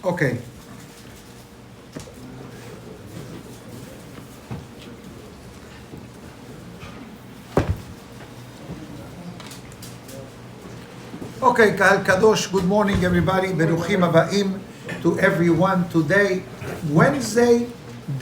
Okay. Okay, Kahal Kadosh, good morning everybody. Beruchim Abaim to everyone. Today, Wednesday,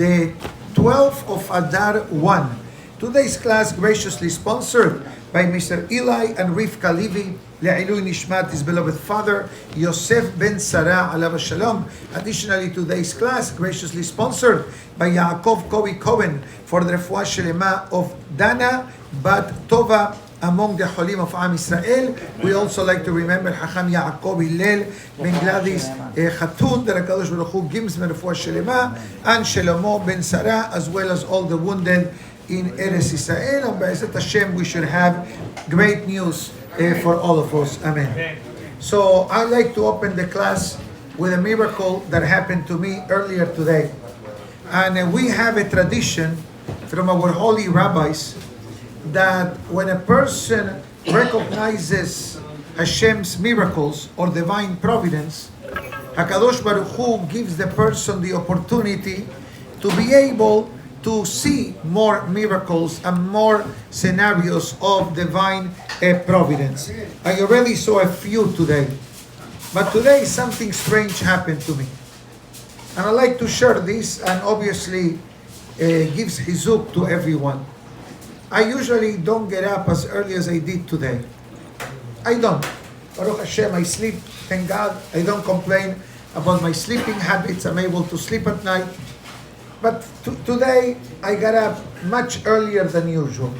the 12th of Adar 1. Today's class graciously sponsored by Mr. Eli and Rivka Levi, Le'ilui Nishmat, his beloved father, Yosef ben Sarah, alav shalom. Additionally, today's class graciously sponsored by Yaakov Kobi Cohen for the refuah shelema of Dana Bat Tova among the Cholim of Am Israel. We also like to remember Chacham Yaakov Hillel ben Gladys Chatun, that HaKadosh Baruch Hu gives me refuah shelema, and Shlomo ben Sarah, as well as all the wounded in Eretz Israel. And Be'ezat Hashem, we should have great news for all of us. Amen. So I'd like to open the class with a miracle that happened to me earlier today. And we have a tradition from our holy rabbis that when a person recognizes Hashem's miracles or divine providence, HaKadosh Baruch Hu gives the person the opportunity to be able to see more miracles and more scenarios of divine providence. I already saw a few today, but today something strange happened to me. And I'd like to share this, and obviously gives hizuk to everyone. I usually don't get up as early as I did today. I don't. Baruch Hashem, I sleep, thank God. I don't complain about my sleeping habits. I'm able to sleep at night. But today, I got up much earlier than usual.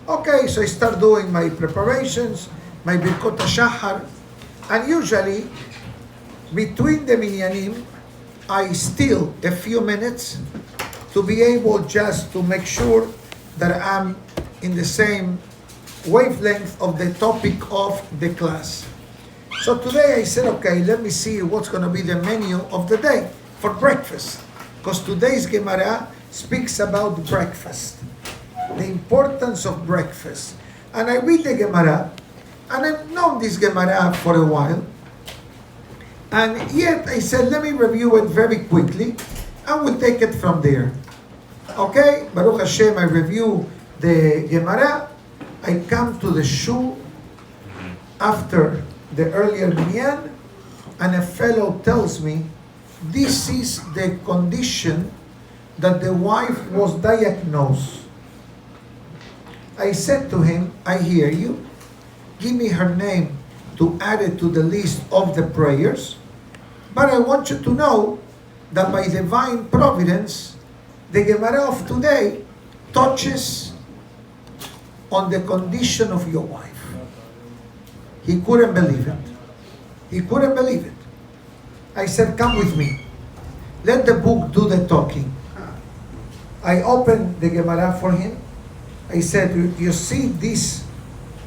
Okay, so I start doing my preparations, my Birkot HaShachar, and usually, between the minyanim, I steal a few minutes to be able just to make sure that I'm in the same wavelength of the topic of the class. So today I said, okay, let me see what's going to be the menu of the day for breakfast. Because today's Gemara speaks about breakfast, the importance of breakfast. And I read the Gemara, and I've known this Gemara for a while, and yet I said, let me review it very quickly, and we'll take it from there. Okay, Baruch Hashem, I review the Gemara. I come to the shul after the earlier minyan, and a fellow tells me, this is the condition that the wife was diagnosed. I said to him, I hear you. Give me her name to add it to the list of the prayers. But I want you to know that by divine providence, the Gemara of today touches on the condition of your wife. He couldn't believe it. He couldn't believe it. I said, come with me. Let the book do the talking. I opened the Gemara for him. I said, you see this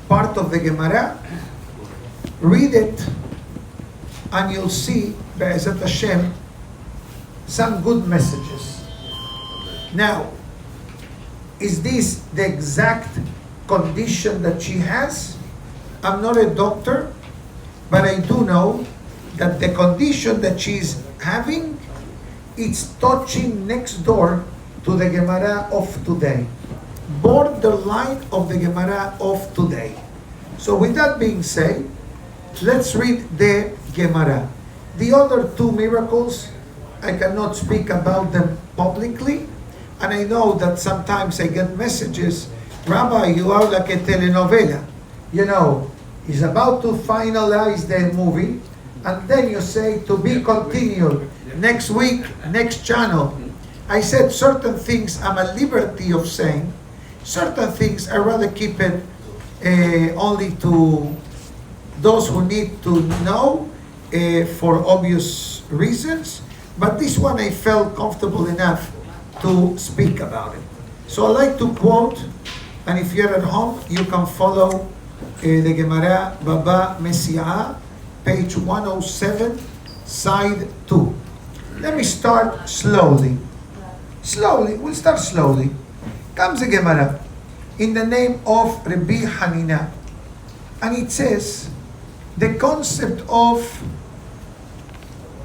part of the Gemara? Read it, and you'll see, Be'ezat Hashem, some good messages. Now, is this the exact condition that she has? I'm not a doctor, but I do know that the condition that she's having, it's touching next door to the Gemara of today. Borderline of the Gemara of today. So with that being said, let's read the Gemara. The other two miracles, I cannot speak about them publicly, and I know that sometimes I get messages, Rabbi, you are like a telenovela. You know, he's about to finalize the movie, and then you say, to be continued, next week, next channel. I said certain things I'm at liberty of saying, certain things I rather keep it only to those who need to know for obvious reasons, but this one I felt comfortable enough to speak about it. So I like to quote, and if you're at home, you can follow the Gemara Baba Messiah, page 107, side 2. Let me start slowly. We'll start slowly. Comes the Gemara in the name of Rabbi Hanina, and it says, the concept of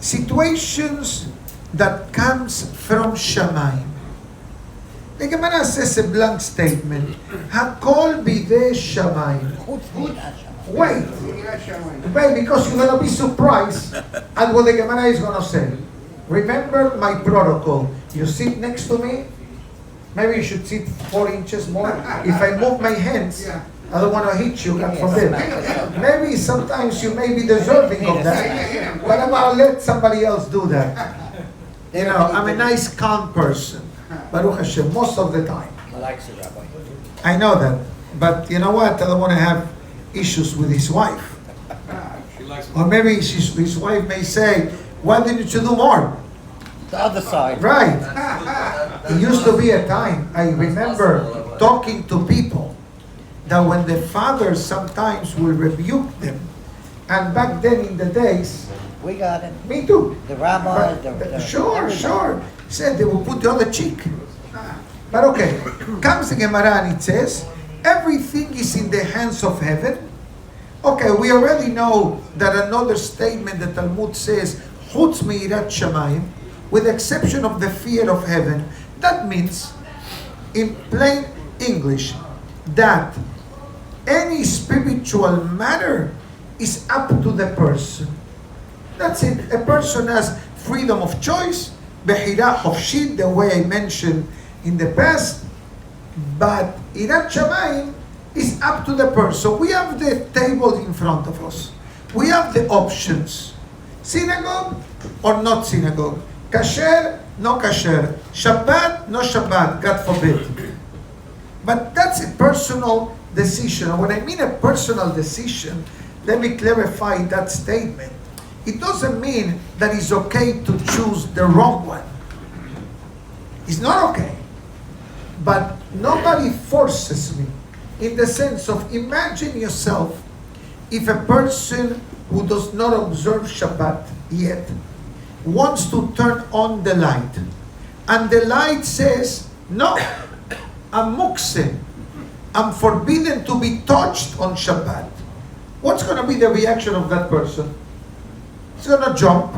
situations that comes from Shamayim. The Gemara says a blank statement. Hakol bidei Shamayim. Wait, because you're going to be surprised at what the Gemara is going to say. Remember my protocol. You sit next to me. Maybe you should sit 4 inches more. If I move my hands, I don't want to hit you, God forbid. Maybe sometimes you may be deserving of that. But I'm going to let somebody else do that. You know, I'm a nice, calm person. Baruch Hashem, most of the time. I know that. But you know what? I don't want to have issues with his wife. Or maybe his wife may say, why didn't you do more? The other side. Right. It used to be a time, I remember talking to people, that when the father sometimes will rebuke them, and back then in the days, We got it. me too. The rabbi, Sure. Said they will put the other cheek. But okay, comes the Gemara and it says, everything is in the hands of heaven. Okay, we already know that another statement the Talmud says, Chutz mi'irat shamayim, with the exception of the fear of heaven. That means, in plain English, that any spiritual matter is up to the person. That's it. A person has freedom of choice, Behira Chofshit, the way I mentioned in the past, but Irat Shamayim is up to the person. We have the table in front of us. We have the options. Synagogue or not synagogue. Kasher, no kasher. Shabbat, no Shabbat, God forbid. But that's a personal decision. And when I mean a personal decision, let me clarify that statement. It doesn't mean that it's okay to choose the wrong one. It's not okay. But nobody forces me. In the sense of, imagine yourself if a person who does not observe Shabbat yet wants to turn on the light. And the light says, no, I'm mukse. I'm forbidden to be touched on Shabbat. What's going to be the reaction of that person? He's going to jump,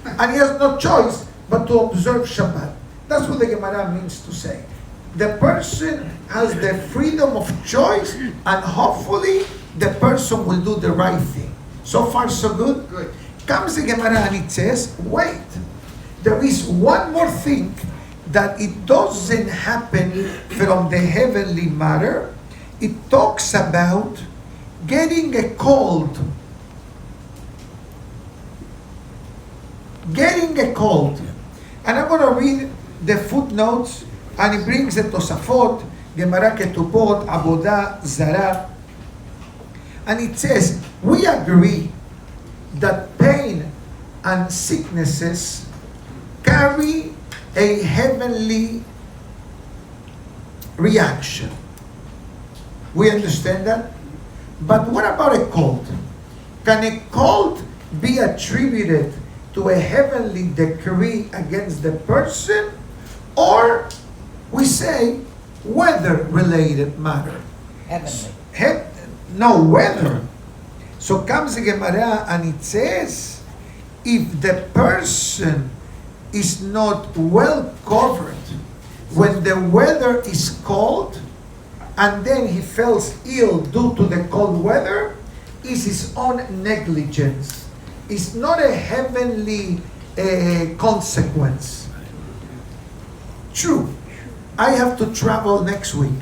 and he has no choice but to observe Shabbat. That's what the Gemara means to say. The person has the freedom of choice, and hopefully the person will do the right thing. So far, so good? Good. Comes the Gemara and it says, wait, there is one more thing that it doesn't happen from the heavenly matter. It talks about getting a cold. Getting a cold. And I'm going to read the footnotes, and it brings the Tosafot, Gemara Ketubot, Avodah Zara. And it says, we agree that pain and sicknesses carry a heavenly reaction. We understand that? But what about a cold? Can a cold be attributed to a heavenly decree against the person, or we say weather-related matter? Heavenly. No, weather. So comes the Gemara and it says, if the person is not well covered when the weather is cold, and then he falls ill due to the cold weather, is his own negligence. It's not a heavenly consequence. True. I have to travel next week.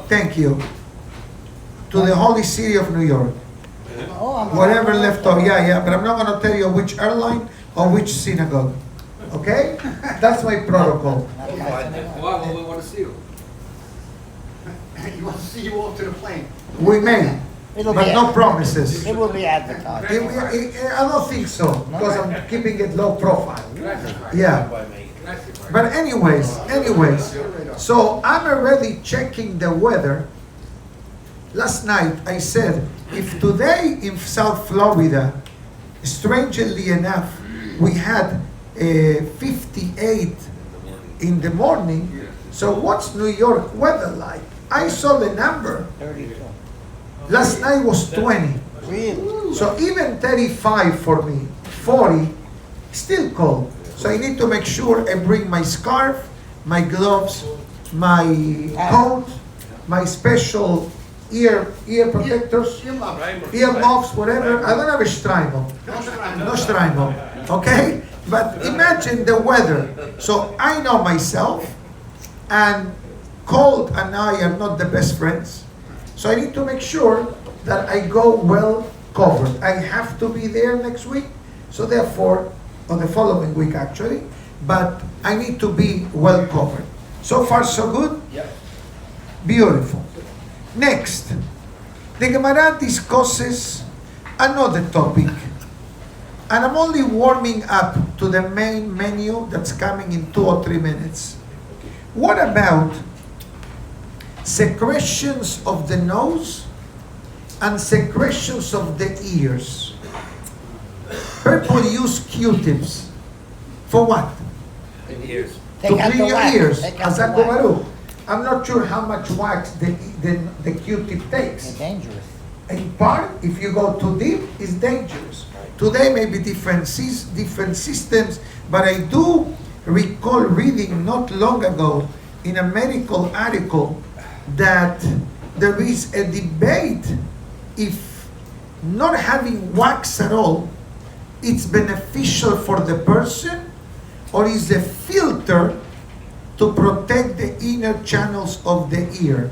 Thank you. To the holy city of New York. Whatever left over. Yeah, but I'm not going to tell you which airline or which synagogue. Okay? That's my protocol. Why we want to see you? You want to see you off to the plane? We may. But no promises. It will be advertised. I don't think so, because I'm keeping it low profile. Yeah. But anyways, so I'm already checking the weather. Last night I said, if today in South Florida, strangely enough, we had 58 in the morning, so what's New York weather like? I saw the number. 32. Last night was 20. Really? So even 35 for me 40, still cold. So I need to make sure I bring my scarf, my gloves, my coat, my special ear protectors, earmuffs, whatever. I don't have a strimo. No strimo. Okay? But imagine the weather. So I know myself, and cold and I are not the best friends. So I need to make sure that I go well covered. I have to be there next week. So therefore, on the following week actually, but I need to be well covered. So far so good? Yep. Beautiful. Next, the Gemara discusses another topic, and I'm only warming up to the main menu that's coming in 2 or 3 minutes. What about secretions of the nose and secretions of the ears? People use Q-tips. For what? In ears. To clean your ears. Take out the Azak wax. Baruch. I'm not sure how much wax the Q-tip takes. They're dangerous. In part, if you go too deep, it's dangerous. Today may be different systems, but I do recall reading not long ago in a medical article that there is a debate if not having wax at all, it's beneficial for the person, or is a filter to protect the inner channels of the ear.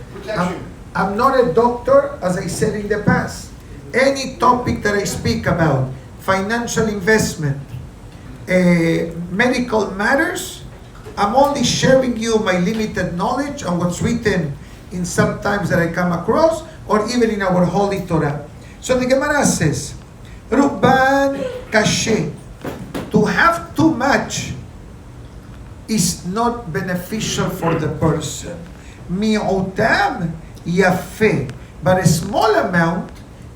I'm not a doctor, as I said in the past. Any topic that I speak about, financial investment, medical matters, I'm only sharing you my limited knowledge on what's written in some times that I come across, or even in our Holy Torah. So the Gemara says, Ruban kashe, to have too much is not beneficial for the person. Mi'utam yafe, but a small amount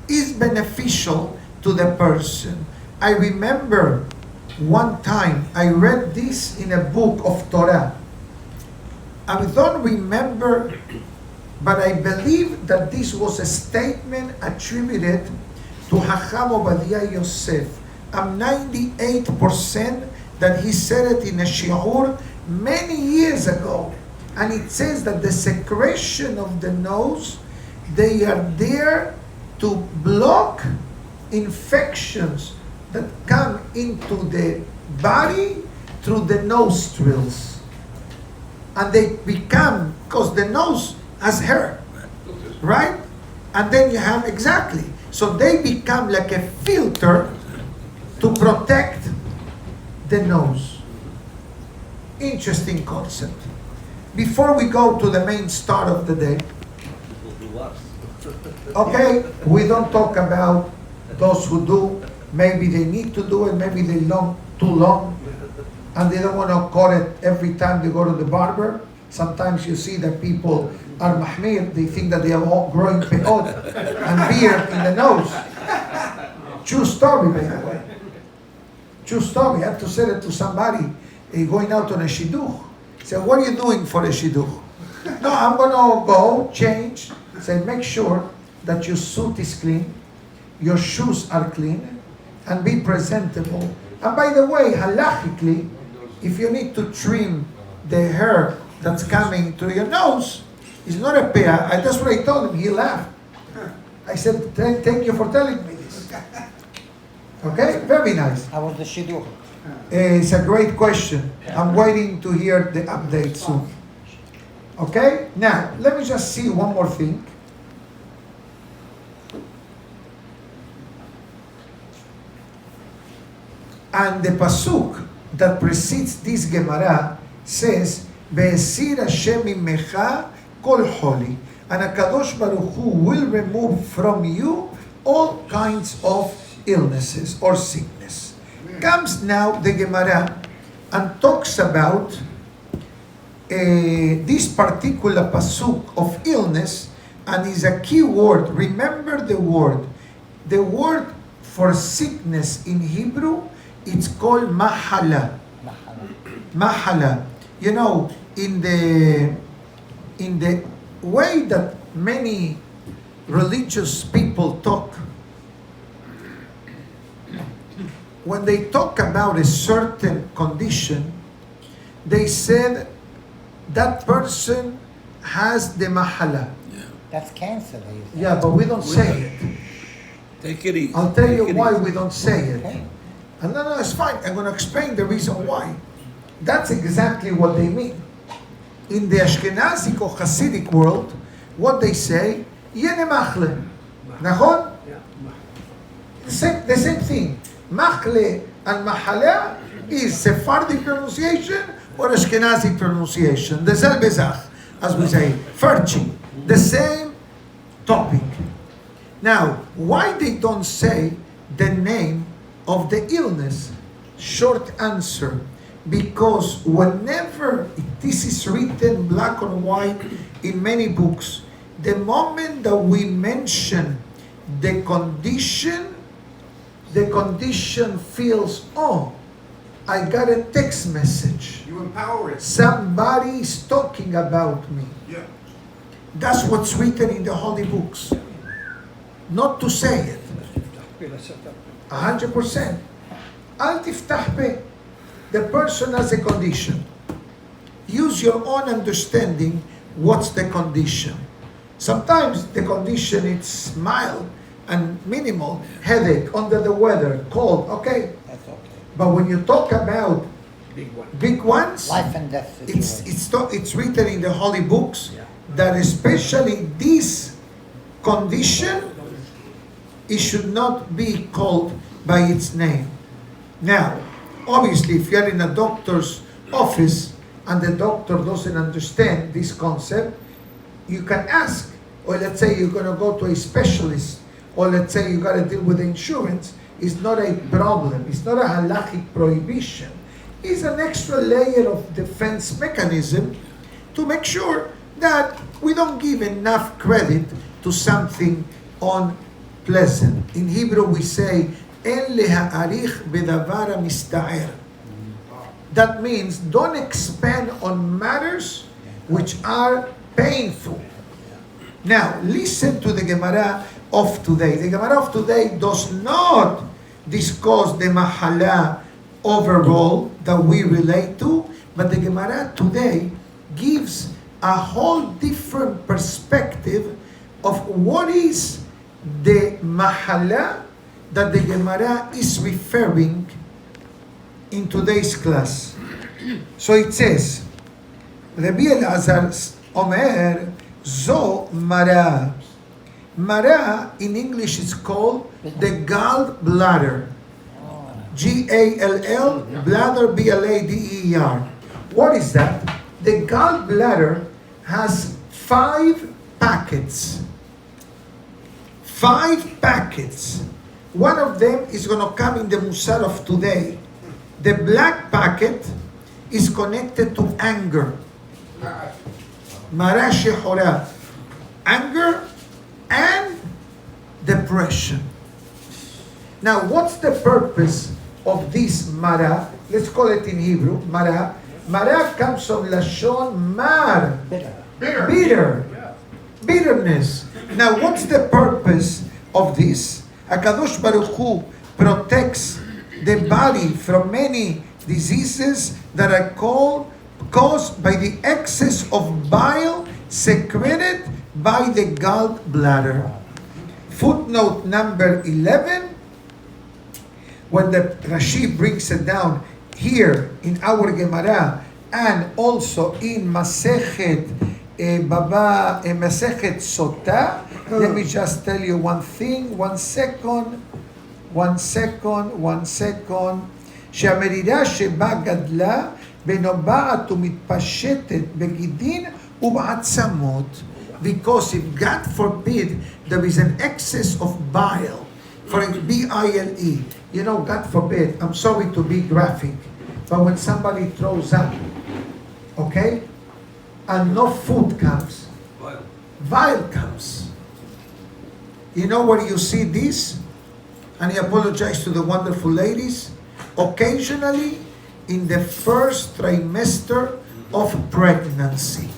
is beneficial to the person. I remember one time I read this in a book of Torah. I don't remember, but I believe that this was a statement attributed to Hacham Obadiah Yosef. I'm 98% that he said it in a shiur many years ago. And it says that the secretion of the nose, they are there to block infections that come into the body through the nostrils. And they become, because the nose has hair, right? And then you have, exactly. So they become like a filter to protect the nose. Interesting concept. Before we go to the main start of the day, okay, we don't talk about those who do. Maybe they need to do it, maybe they too long, and they don't want to cut it every time they go to the barber. Sometimes you see that people are mahmir, they think that they are all growing peot and beard in the nose. True story, by the way. True story. I have to say it to somebody going out on a shidduch. Say, what are you doing for a shidduch? No, I'm going to go, change. Say, make sure that your suit is clean, your shoes are clean, and be presentable. And by the way, halachically, if you need to trim the hair that's coming to your nose, it's not a peah. That's what I told him. He laughed. I said, thank you for telling me this. Okay, very nice. How was the shidduch? It's a great question. I'm waiting to hear the update soon. Okay, now let me just see one more thing. And the pasuk that precedes this Gemara says, "Be'esir Hashem imecha kol holi," and Hakadosh Baruch Hu will remove from you all kinds of illnesses or sickness. Comes now the Gemara and talks about this particular pasuk of illness, and is a key word. Remember the word. The word for sickness in Hebrew, it's called mahala. Mahala. You know, in the way that many religious people talk, when they talk about a certain condition, they said that person has the mahala. That's cancer, they say. Yeah, but we don't say it. Take it easy. I'll tell Take you it why easy. we don't say it. Okay. And no, it's fine. I'm going to explain the reason why. That's exactly what they mean. In the Ashkenazic or Hasidic world, what they say, Yene machle. Nachon? The same thing. Machle and mahala is Sephardic pronunciation or Ashkenazic pronunciation. The selbe zach, as we say, Ferchi. The same topic. Now, why they don't say the name of the illness? Short answer. Because whenever this is written black on white in many books, the moment that we mention the condition feels, oh, I got a text message. You empower it. Somebody is talking about me. Yeah. That's what's written in the holy books. Not to say it. 100%. Al tiftah pe. The person has a condition. Use your own understanding. What's the condition? Sometimes the condition is mild and minimal. Headache, under the weather, cold, okay. That's okay. But when you talk about big ones, Life and death situation. it's written in the holy books that especially this condition, it should not be called by its name. Now, obviously, if you're in a doctor's office and the doctor doesn't understand this concept, you can ask. Or let's say you're going to go to a specialist, or let's say you got to deal with insurance. It's not a problem. It's not a halachic prohibition. It's an extra layer of defense mechanism to make sure that we don't give enough credit to something unpleasant. In Hebrew we say, En leha'arich bedavar mista'er. That means don't expand on matters which are painful. Now, listen to the Gemara of today. The Gemara of today does not discuss the mahala overall that we relate to, but the Gemara today gives a whole different perspective of what is the mahala that the Gemara is referring in today's class. So it says, Rabbi Elazar Omer, Zo Mara. Mara in English is called the gallbladder. Gall, bladder, B-L-A-D-E-R. What is that? The gallbladder has 5 packets. 5 packets. One of them is going to come in the Musar of today. The black packet is connected to anger. Mara shehora. Anger and depression. Now, what's the purpose of this Mara? Let's call it in Hebrew, Mara. Mara comes from Lashon Mar. Bitter. Bitterness. Now, what's the purpose of this? HaKadosh Baruch Hu protects the body from many diseases that are caused by the excess of bile secreted by the gallbladder. Footnote number 11, when the Rashi brings it down here in our Gemara and also in Masechet Masechet Sota. Let me just tell you one thing. One second. שהמרירה שבה גדלה ונובעת ומתפשטת בגידין ובעצמות, because if God forbid there is an excess of bile, for B-I-L-E, you know, God forbid, I'm sorry to be graphic, but when somebody throws up, okay, and no food comes, bile comes. You know where you see this? And I apologize to the wonderful ladies. Occasionally, in the first trimester of pregnancy.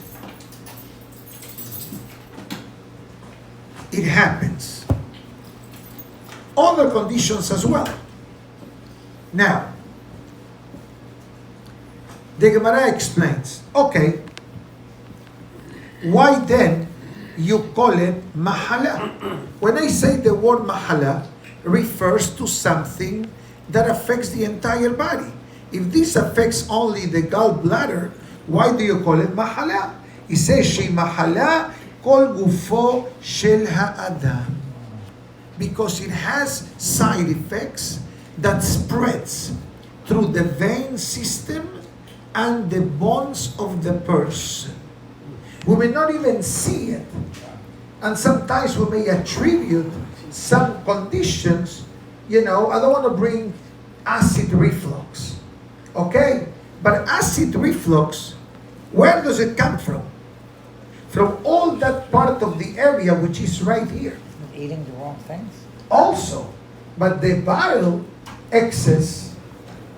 It happens. Other conditions as well. Now, the Gemara explains, okay, why then you call it mahala? When I say the word mahala, refers to something that affects the entire body. If this affects only the gallbladder, why do you call it mahala? He says, she mahala kol gufo shel ha'adam. Because it has side effects that spreads through the vein system and the bones of the person. We may not even see it. And sometimes we may attribute some conditions, I don't want to bring acid reflux. Okay? But acid reflux, where does it come from? From all that part of the area which is right here. Eating the wrong things? Also, but the bile excess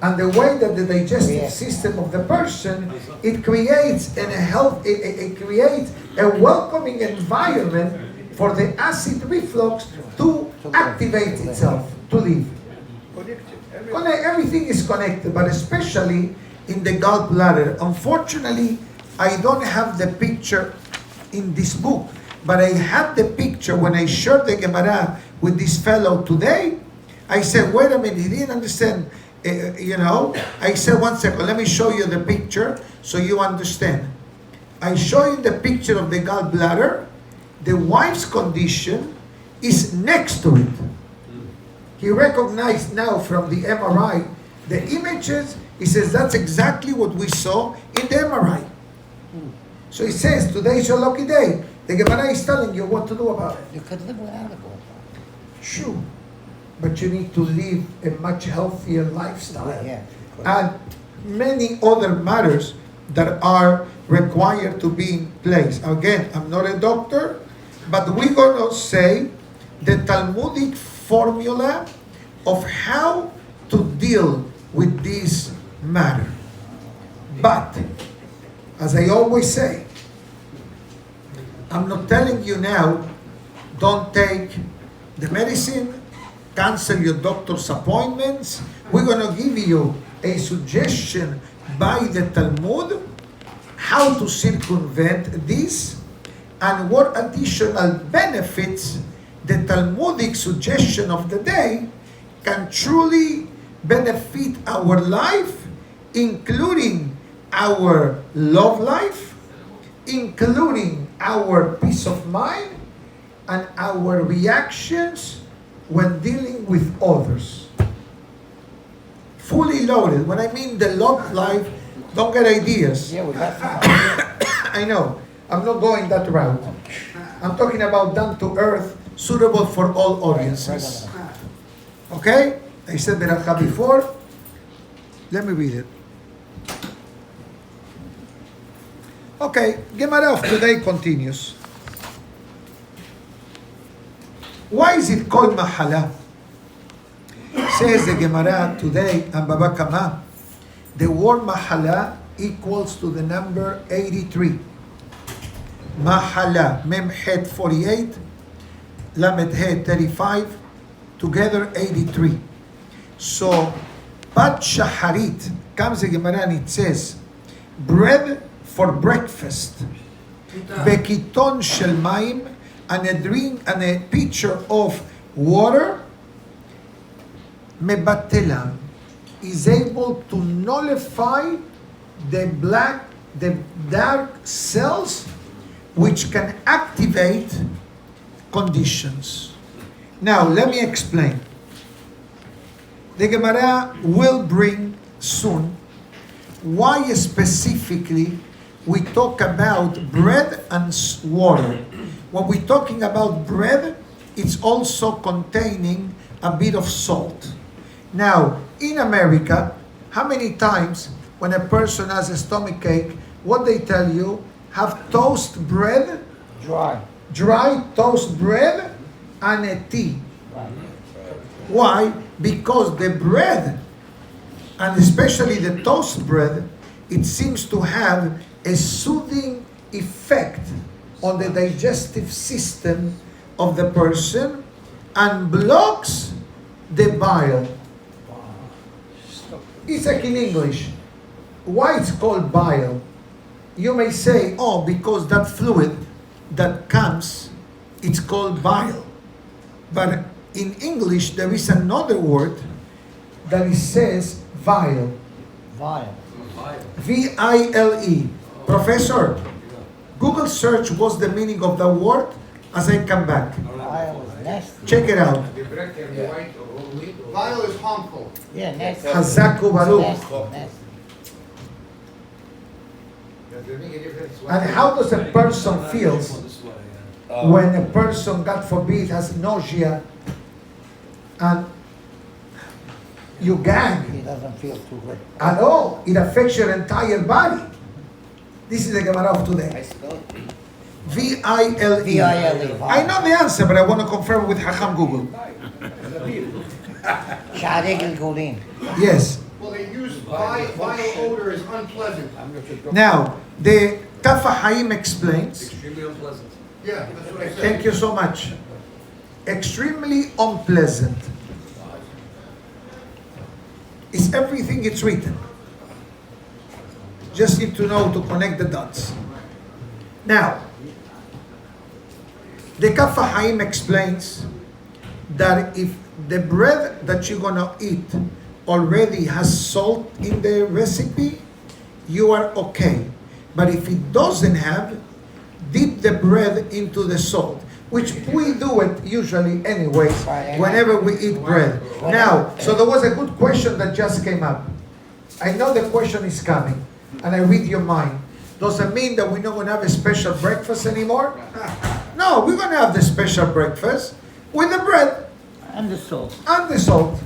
and the way that the digestive system of the person, it creates it creates a welcoming environment for the acid reflux to activate itself, to live. Everything is connected, but especially in the gallbladder. Unfortunately, I don't have the picture in this book, but I had the picture when I shared the Gemara with this fellow today. I said, wait a minute, he didn't understand. I said, 1 second, let me show you the picture so you understand. I show you the picture of the gallbladder. The wife's condition is next to it. He recognized now from the MRI the images. He says, that's exactly what we saw in the MRI. So he says, today is your lucky day. The Gemara is telling you what to do about it. You could live without a gallbladder. Sure. But you need to live a much healthier lifestyle. Yeah. And many other matters that are required to be in place. Again, I'm not a doctor, but we're going to say the Talmudic formula of how to deal with this matter. But, as I always say, I'm not telling you now, don't take the medicine, cancel your doctor's appointments. We're going to give you a suggestion by the Talmud how to circumvent this and what additional benefits the Talmudic suggestion of the day can truly benefit our life, including our love life, including our peace of mind, and our reactions when dealing with others. Fully loaded. When I mean the love life, don't get ideas. Yeah, we got some. I know. I'm not going that route. I'm talking about down to earth, suitable for all audiences. Okay? I said Beracha before. Let me read it. Okay, Gemara of today continues. Why is it called Mahala? Says the Gemara today, and Baba Kama, the word Mahala equals to the number 83. Mahala, Mem Het 48, Lamed Het 35, together 83. So, Bat Shaharit comes the Gemara and it says, bread for breakfast, Bekiton Shel Maim, and a drink and a pitcher of water, Mebatelam, is able to nullify the dark cells which can activate conditions. Now, let me explain. The Gemara will bring soon why specifically we talk about bread and water. When we're talking about bread, it's also containing a bit of salt. Now, in America, how many times when a person has a stomach ache, what they tell you, have toast bread, dry toast bread, and a tea. Why? Because the bread, and especially the toast bread, it seems to have a soothing effect on the digestive system of the person and blocks the bile. It's like in English. Why it's called bile? You may say, oh, because that fluid that comes, it's called bile. But in English, there is another word that it says vile. Vile. V-I-L-E. Professor, Google search what's the meaning of the word as I come back. Vile is nasty. Check it out. Vile is harmful. Yeah, nasty. Hazaku Baruch. Nasty, nasty. And how does a person feels when a person, God forbid, has nausea and you gag He doesn't feel too good. at all? It affects your entire body. This is the Gemara of today. V-I-L-E. V-I-L-E. I know the answer, but I want to confirm with Hacham Google. Sha'arei Gilgulim. Yes. Well, they use vile odor is unpleasant. Now, the Kaf HaHaim explains. Extremely unpleasant. Yeah, that's what I said. Thank you so much. Extremely unpleasant. It's everything it's written. Just need to know to connect the dots. Now, the Kaf HaHaim explains that if the bread that you're gonna eat already has salt in the recipe, you are okay. But if it doesn't have, dip the bread into the salt, which we do it usually anyways, whenever we eat bread. Now, so there was a good question that just came up. I know the question is coming, and I read your mind. Does it mean that we're not going to have a special breakfast anymore? No, we're going to have the special breakfast with the bread And the salt. and the salt.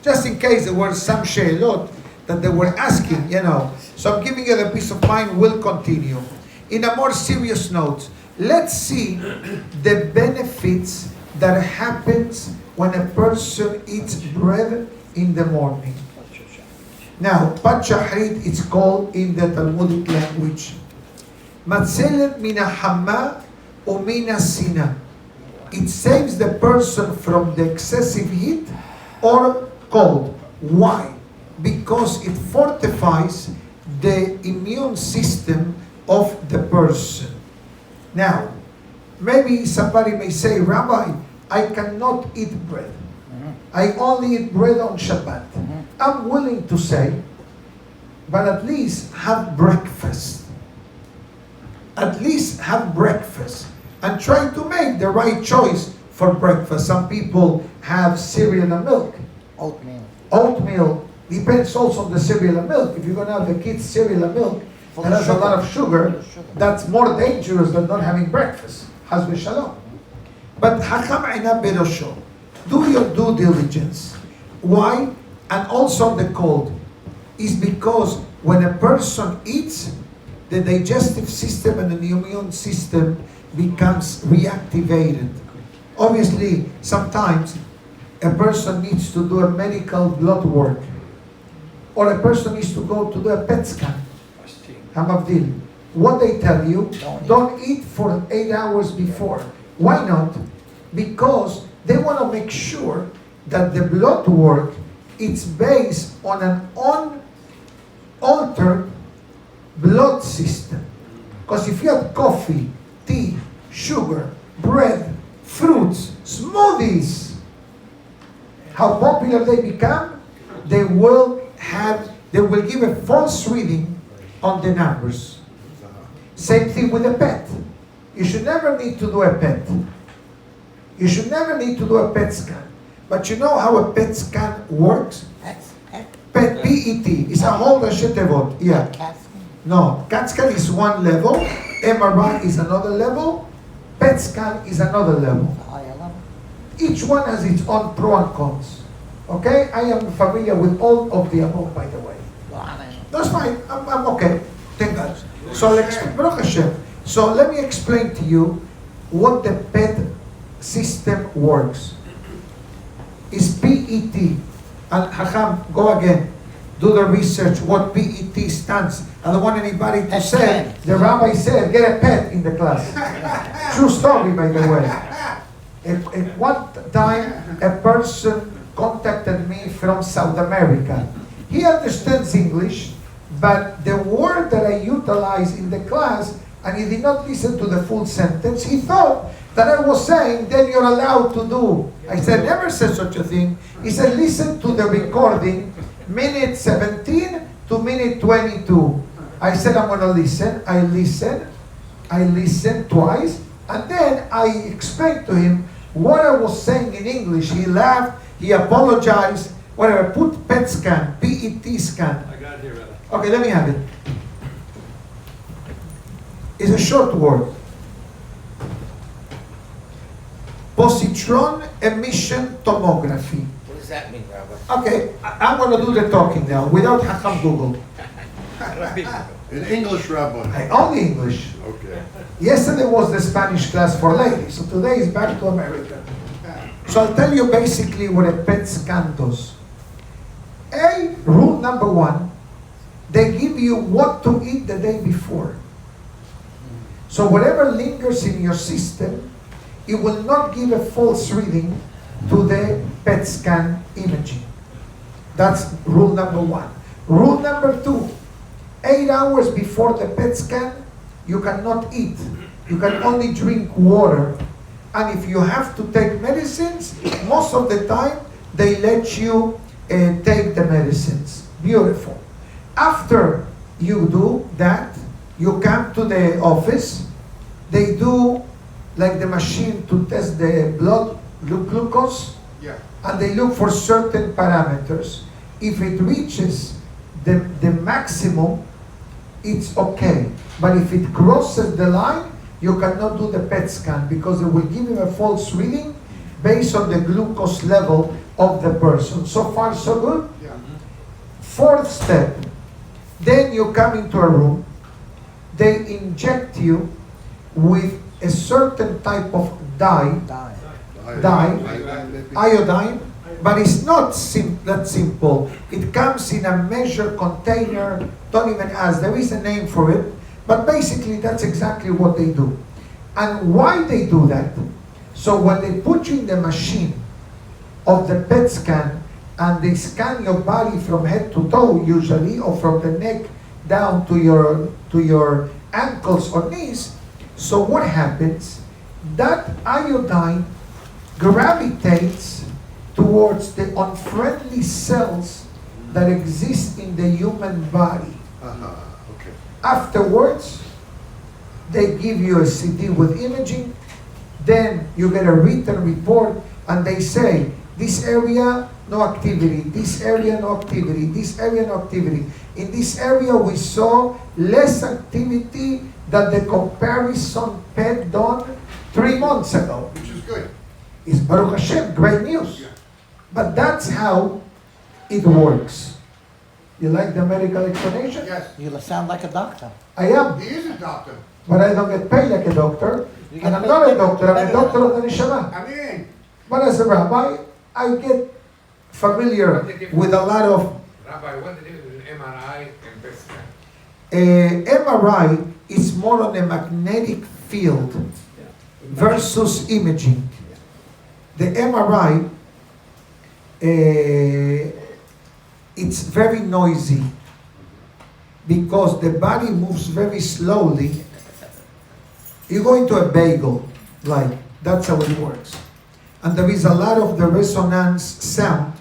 Just in case there were some she'elot that they were asking, you know. So I'm giving you the peace of mind. We'll continue. In a more serious note, let's see the benefits that happens when a person eats bread in the morning. Now, Pat Shahrit is called in the Talmudic language Matzelet mina hama o mina sina. It saves the person from the excessive heat or cold. Why? Because it fortifies the immune system of the person. Now, maybe somebody may say, Rabbi, I cannot eat bread. I only eat bread on Shabbat. I'm willing to say, but at least have breakfast. At least have breakfast. And try to make the right choice for breakfast. Some people have cereal and milk. Oatmeal. Oatmeal depends also on the cereal and milk. If you're going to have the kids cereal and milk that has a lot of sugar, that's more dangerous than not having breakfast. Haz v'shalom. But Hakam Ina Berosho, do your due diligence. Why? And also the cold is because when a person eats, the digestive system and the immune system becomes reactivated. Obviously, sometimes a person needs to do a medical blood work, or a person needs to go to do a PET scan. Hamavdil. What they tell you, don't eat for 8 hours before. Why not? Because they want to make sure that the blood work is based on an unaltered blood system. Because if you have coffee, tea, sugar, bread, fruits, smoothies, how popular they become, they will give a false reading on the numbers. Same thing with a pet. You should never need to do a pet. You should never need to do a PET scan. But you know how a PET scan works? PET, P-E-T, is a whole Rashetevot. Yeah. CAT scan. No, CAT scan is one level, MRI is another level, PET scan is another level. Higher level. Each one has its own pro and cons. Okay? I am familiar with all of the above, by the way. That's fine. I'm okay. Thank God. So let me explain to you what the PET system works. Is PET. And Hacham, go again. Do the research what PET stands. I don't want anybody to say, the rabbi said, get a PET in the class. True story, by the way. At one time, a person contacted me from South America. He understands English, but the word that I utilize in the class, and he did not listen to the full sentence, he thought that I was saying, then you're allowed to do. I said, never said such a thing. He said, listen to the recording, minute 17 to minute 22. I said, I'm going to listen. I listened twice, and then I explained to him what I was saying in English. He laughed, he apologized, whatever. Put PET scan, PET scan. I got it here, Rabbi. Okay, let me have it. It's a short word. Positron emission tomography. What does that mean, Rabbi? Okay, I'm going to do the talking now without Hakam Google. In English, Rabbi. Only English. Okay. Yesterday was the Spanish class for ladies, so today is back to America. So I'll tell you basically what a PET scan does. Rule number 1, they give you what to eat the day before. So whatever lingers in your system, it will not give a false reading to the PET scan imaging. That's rule number 1. Rule number 2, 8 hours before the PET scan, you cannot eat. You can only drink water. And if you have to take medicines, most of the time, they let you take the medicines. Beautiful. After you do that, you come to the office. They do like the machine to test the blood glucose. Yeah. And they look for certain parameters. If it reaches the maximum, it's okay. But if it crosses the line, you cannot do the PET scan because it will give you a false reading based on the glucose level of the person. So far, so good? Yeah. 4th step, then you come into a room, they inject you with a certain type of dye, iodine, but it's not that simple. It comes in a measured container, don't even ask, there is a name for it, but basically that's exactly what they do. And why they do that? So when they put you in the machine of the PET scan, and they scan your body from head to toe usually, or from the neck down to your ankles or knees, so what happens? That iodine gravitates towards the unfriendly cells that exist in the human body. Okay. Afterwards, they give you a CD with imaging, then you get a written report, and they say, this area, no activity, this area, no activity, this area, no activity. In this area, we saw less activity than the comparison PET done 3 months ago. Which is good. It's Baruch Hashem, great news. Yeah. But that's how it works. You like the medical explanation? Yes. You sound like a doctor. I am, He is a doctor. but I don't get paid like a doctor. You And get I'm paid not a better- doctor, I'm a better doctor than of the Neshama. I mean, But as a rabbi, I get familiar with a lot of Rabbi, what's the difference between MRI and PET scan? MRI is more on a magnetic field versus imaging. The MRI, it's very noisy because the body moves very slowly. You go into a bagel, like that's how it works. And there is a lot of the resonance sound,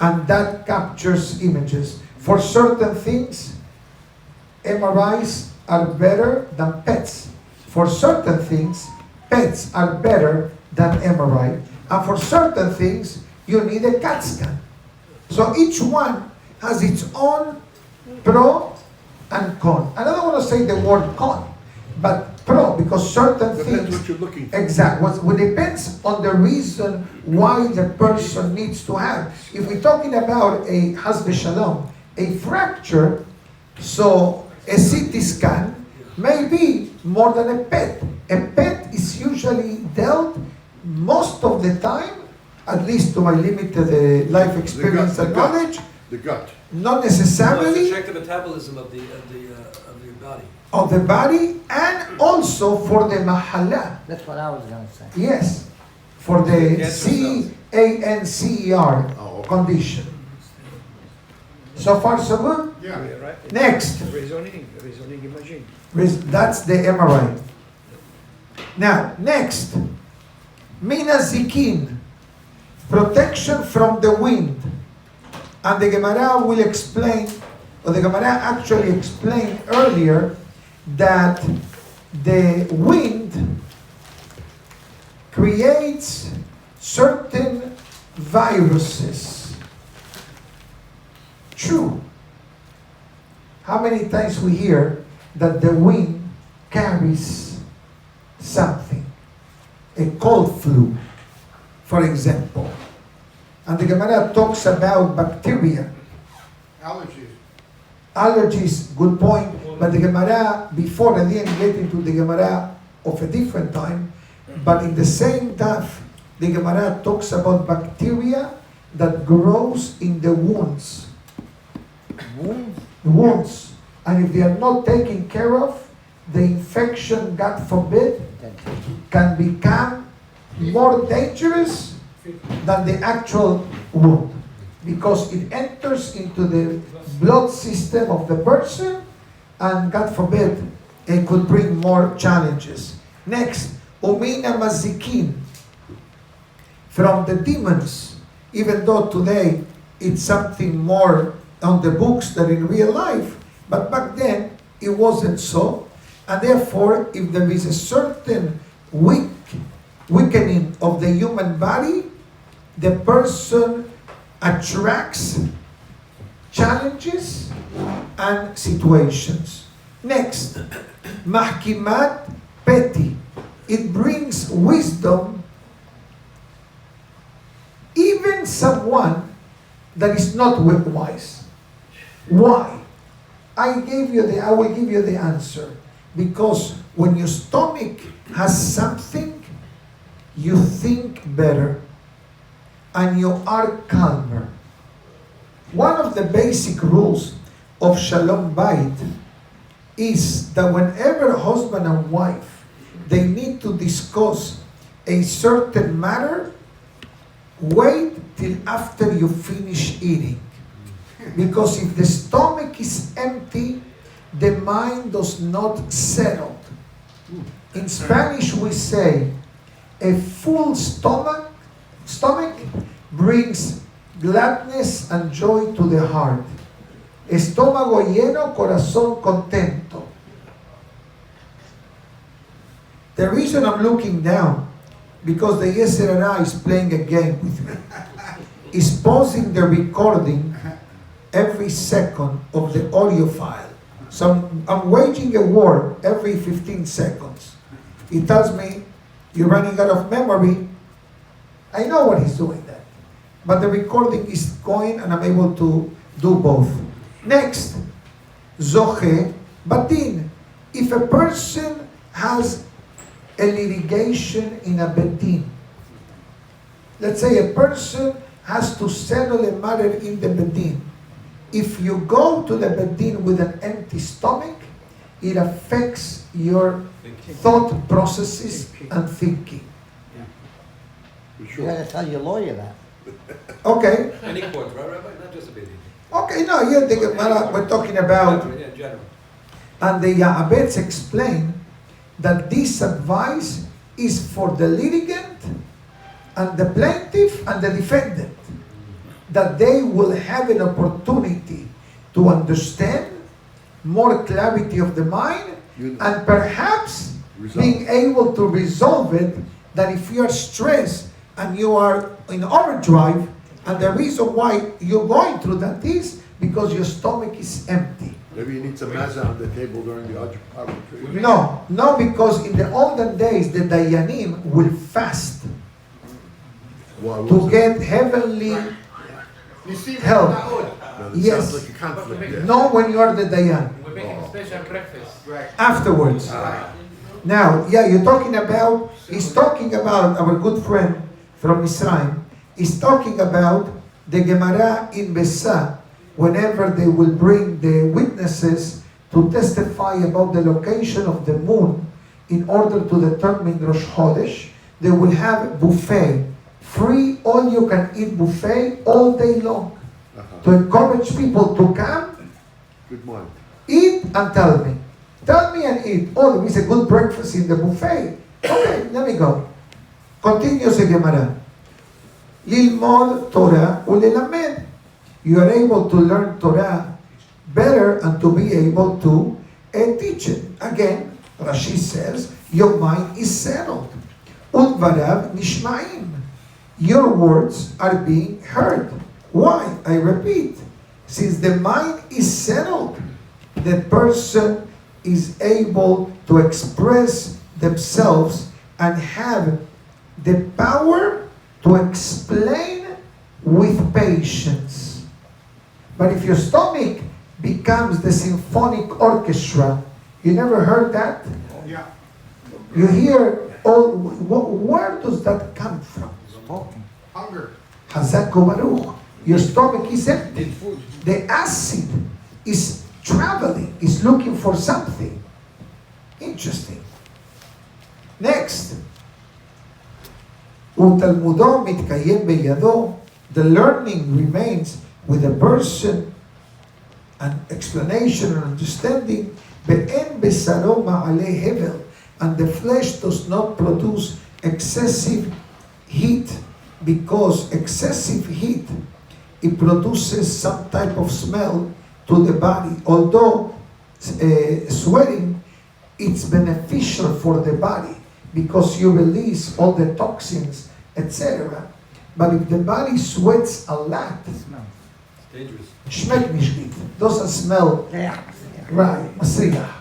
and that captures images. For certain things, MRIs are better than PETs. For certain things, PETs are better than MRI. And for certain things, you need a CAT scan. So each one has its own pro and con. And I don't want to say the word con, but pro, because certain Depends things... what you're looking for. Exactly. What depends on the reason why the person needs to have. If we're talking about a Chas v'shalom, a fracture, so a CT scan may be more than a PET. A PET is usually dealt most of the time, at least to my limited life experience and knowledge, The gut. not To necessarily check the metabolism of your body. of the body, and also for the mahala. That's what I was going to say. Yes, for the Cancer cells. A-N-C-E-R, Oh, okay. condition. So far, so good? Yeah. Next. Reasoning imagine. That's the MRI. Now, next. Minazikin, protection from the wind. And the Gemara will explain, or the Gemara actually explained earlier, that the wind creates certain viruses. True. How many times we hear that the wind carries something? A cold flu, for example. And the Gemara talks about bacteria. Allergies. Allergies, good point. But the Gemara, before, I didn't get into the Gemara of a different time, but in the same daf, the Gemara talks about bacteria that grows in the wounds. Wounds. And if they are not taken care of, the infection, God forbid, can become more dangerous than the actual wound, because it enters into the blood system of the person, and God forbid, it could bring more challenges. Next, Umina Mazikin, from the demons, even though today it's something more on the books than in real life, but back then it wasn't so, and therefore if there is a certain weakening of the human body, the person attracts challenges and situations. Next, Mahkimat Peti. It brings wisdom, even someone that is not wise. Why? I will give you the answer. Because when your stomach has something, you think better and you are calmer. One of the basic rules of Shalom Bayit is that whenever husband and wife, they need to discuss a certain matter, wait till after you finish eating. Because if the stomach is empty, the mind does not settle. In Spanish we say, a full stomach brings gladness and joy to the heart. Estómago lleno, corazón contento. The reason I'm looking down, because the Yeser is playing a game with me. Is pausing the recording every second of the audio file. So I'm waging a war every 15 seconds. He tells me, you're running out of memory. I know what he's doing that. But the recording is going and I'm able to do both. Next, Zoche Batin. If a person has a litigation in a Bedin, let's say a person has to settle a matter in the Bedin. If you go to the Bedin with an empty stomach, it affects your thought processes and thinking. For You sure. gotta tell your lawyer that. Okay. Any court, right, Rabbi? Not just a big. Okay, no, yeah, we're talking about, Yeah, general. and the Ya'abetz explain that this advice is for the litigant and the plaintiff and the defendant, that they will have an opportunity to understand, more clarity of the mind, and perhaps being able to resolve it, that if you are stressed and you are in overdrive, and the reason why you're going through that is because your stomach is empty. Maybe you need some maza on the table during the arbitration. No, because in the olden days, the Dayanim will fast Why was to it? get heavenly You see, help. No, that Yes. sounds like a conflict there. No, when you are the Dayan. We make a special breakfast. Right. Afterwards. Now, yeah, he's talking about our good friend from Israel. He's talking about the Gemara in Besa, whenever they will bring the witnesses to testify about the location of the moon in order to determine Rosh Chodesh, they will have buffet free all-you-can-eat buffet all day long to encourage people to come, Good morning. eat, and tell me. Tell me and eat. Oh, there is a good breakfast in the buffet. Okay, let me go. Continues the Gemara. Lilmod Torah ulelamed. You are able to learn Torah better and to be able to teach it. Again, Rashi says, your mind is settled. Udvarav nishmaim. Your words are being heard. Why? I repeat. Since the mind is settled, the person is able to express themselves and have the power to explain with patience. But if your stomach becomes the symphonic orchestra, you never heard that? Yeah. You hear, where does that come from? Hunger. Hazako Baruch. Your stomach is empty. The acid is traveling, is looking for something. Interesting. Next. Utalmudo mitkayem beyado. The learning remains with a person, an explanation and understanding. Be'en besaro ma'ale hevel. And the flesh does not produce excessive heat, because excessive heat, it produces some type of smell to the body. Although sweating, it's beneficial for the body because you release all the toxins, etc. But if the body sweats a lot, It's dangerous. schmeckt nicht gut. Doesn't smell right, masriach,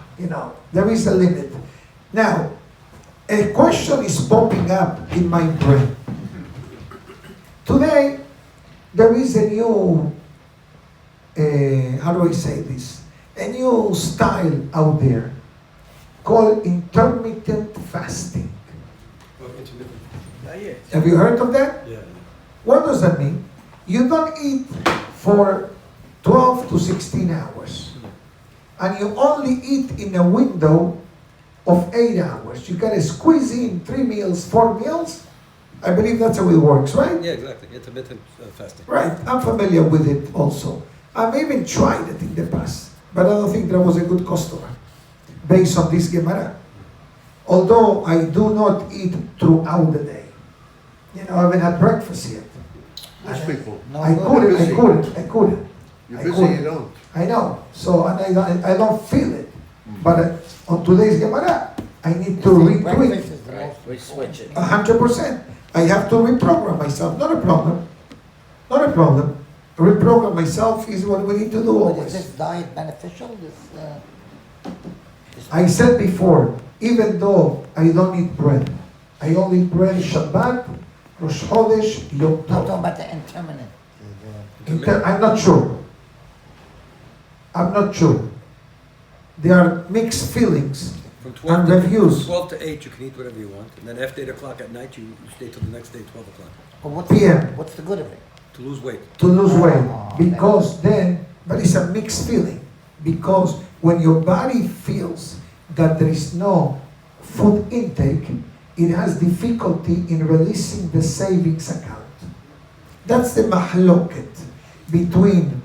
there is a limit. Now, a question is popping up in my brain. Today, there is a new, how do I say this? A new style out there called intermittent fasting. Oh, intermittent. Have you heard of that? Yeah. What does that mean? You don't eat for 12 to 16 hours. And you only eat in a window of 8 hours. You gotta squeeze in 3 meals, 4 meals. I believe that's how it works, right? Yeah, exactly. Intermittent fasting. Right, I'm familiar with it also. I've even tried it in the past, but I don't think there was a good customer based on this Gemara. Although I do not eat throughout the day. I haven't had breakfast yet. Most people. I couldn't. You're I busy, couldn't. you don't. I know. So, and I don't feel it. But on today's Gemara, I need to retweet Breakfast is the most. We switch it. 100%. I have to reprogram myself. Not a problem. Not a problem. Reprogram myself is what we need to do But is always. this diet beneficial? I said before, even though I don't eat bread, I only eat bread Shabbat, Rosh Chodesh, Yom I'm talking Tov. about the intermittent. I'm not sure. I'm not sure. There are mixed feelings From 12 and to, reviews. 12 to 8, you can eat whatever you want. And then after 8 o'clock at night, you stay till the next day, 12 o'clock. But what's PM. what's the good of it? To lose weight. To lose weight. Oh, Because then, but it's a mixed feeling. Because when your body feels that there is no food intake, it has difficulty in releasing the savings account. That's the mahloket between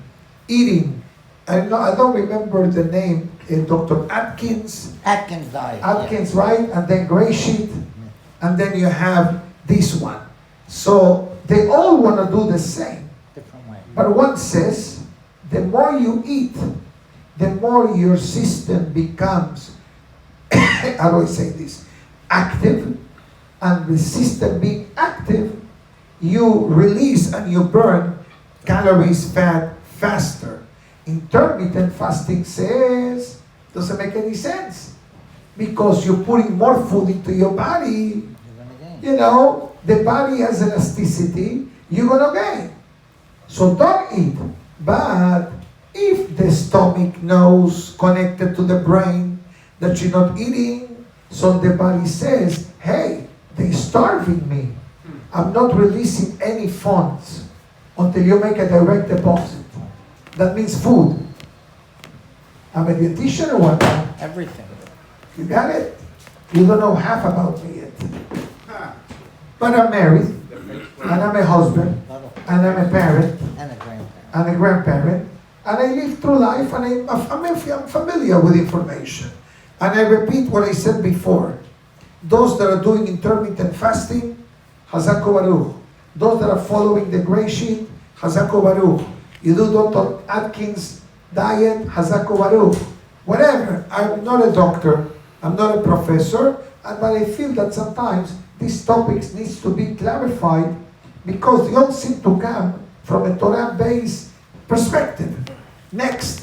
eating. I don't remember the name, Dr. Atkins, Atkins diet. right? And then gray sheet. And then you have this one. So they all want to do the same. Different way. But one says, the more you eat, the more your system becomes, how do I say this, active. And the system being active, you release and you burn calories, fat, faster. Intermittent fasting says, doesn't make any sense. Because you're putting more food into your body, You're gonna gain. the body has elasticity, you're gonna gain. So don't eat. But if the stomach knows, connected to the brain, that you're not eating, so the body says, hey, they're starving me. I'm not releasing any funds until you make a direct deposit. That means food. I'm a dietitian or what? Everything. You got it? You don't know half about me yet. But I'm married. and I'm a husband, and I'm a parent, And a grandparent. and a grandparent, and I live through life, and I'm familiar with information. And I repeat what I said before. Those that are doing intermittent fasting, Hazako Baruch. Those that are following the gray sheet, Hazako Baruch. You do Dr. Atkins diet, Hazako Baruch. Whatever. I'm not a doctor, I'm not a professor, but I feel that sometimes these topics needs to be clarified because they all seem to come from a Torah-based perspective. Next.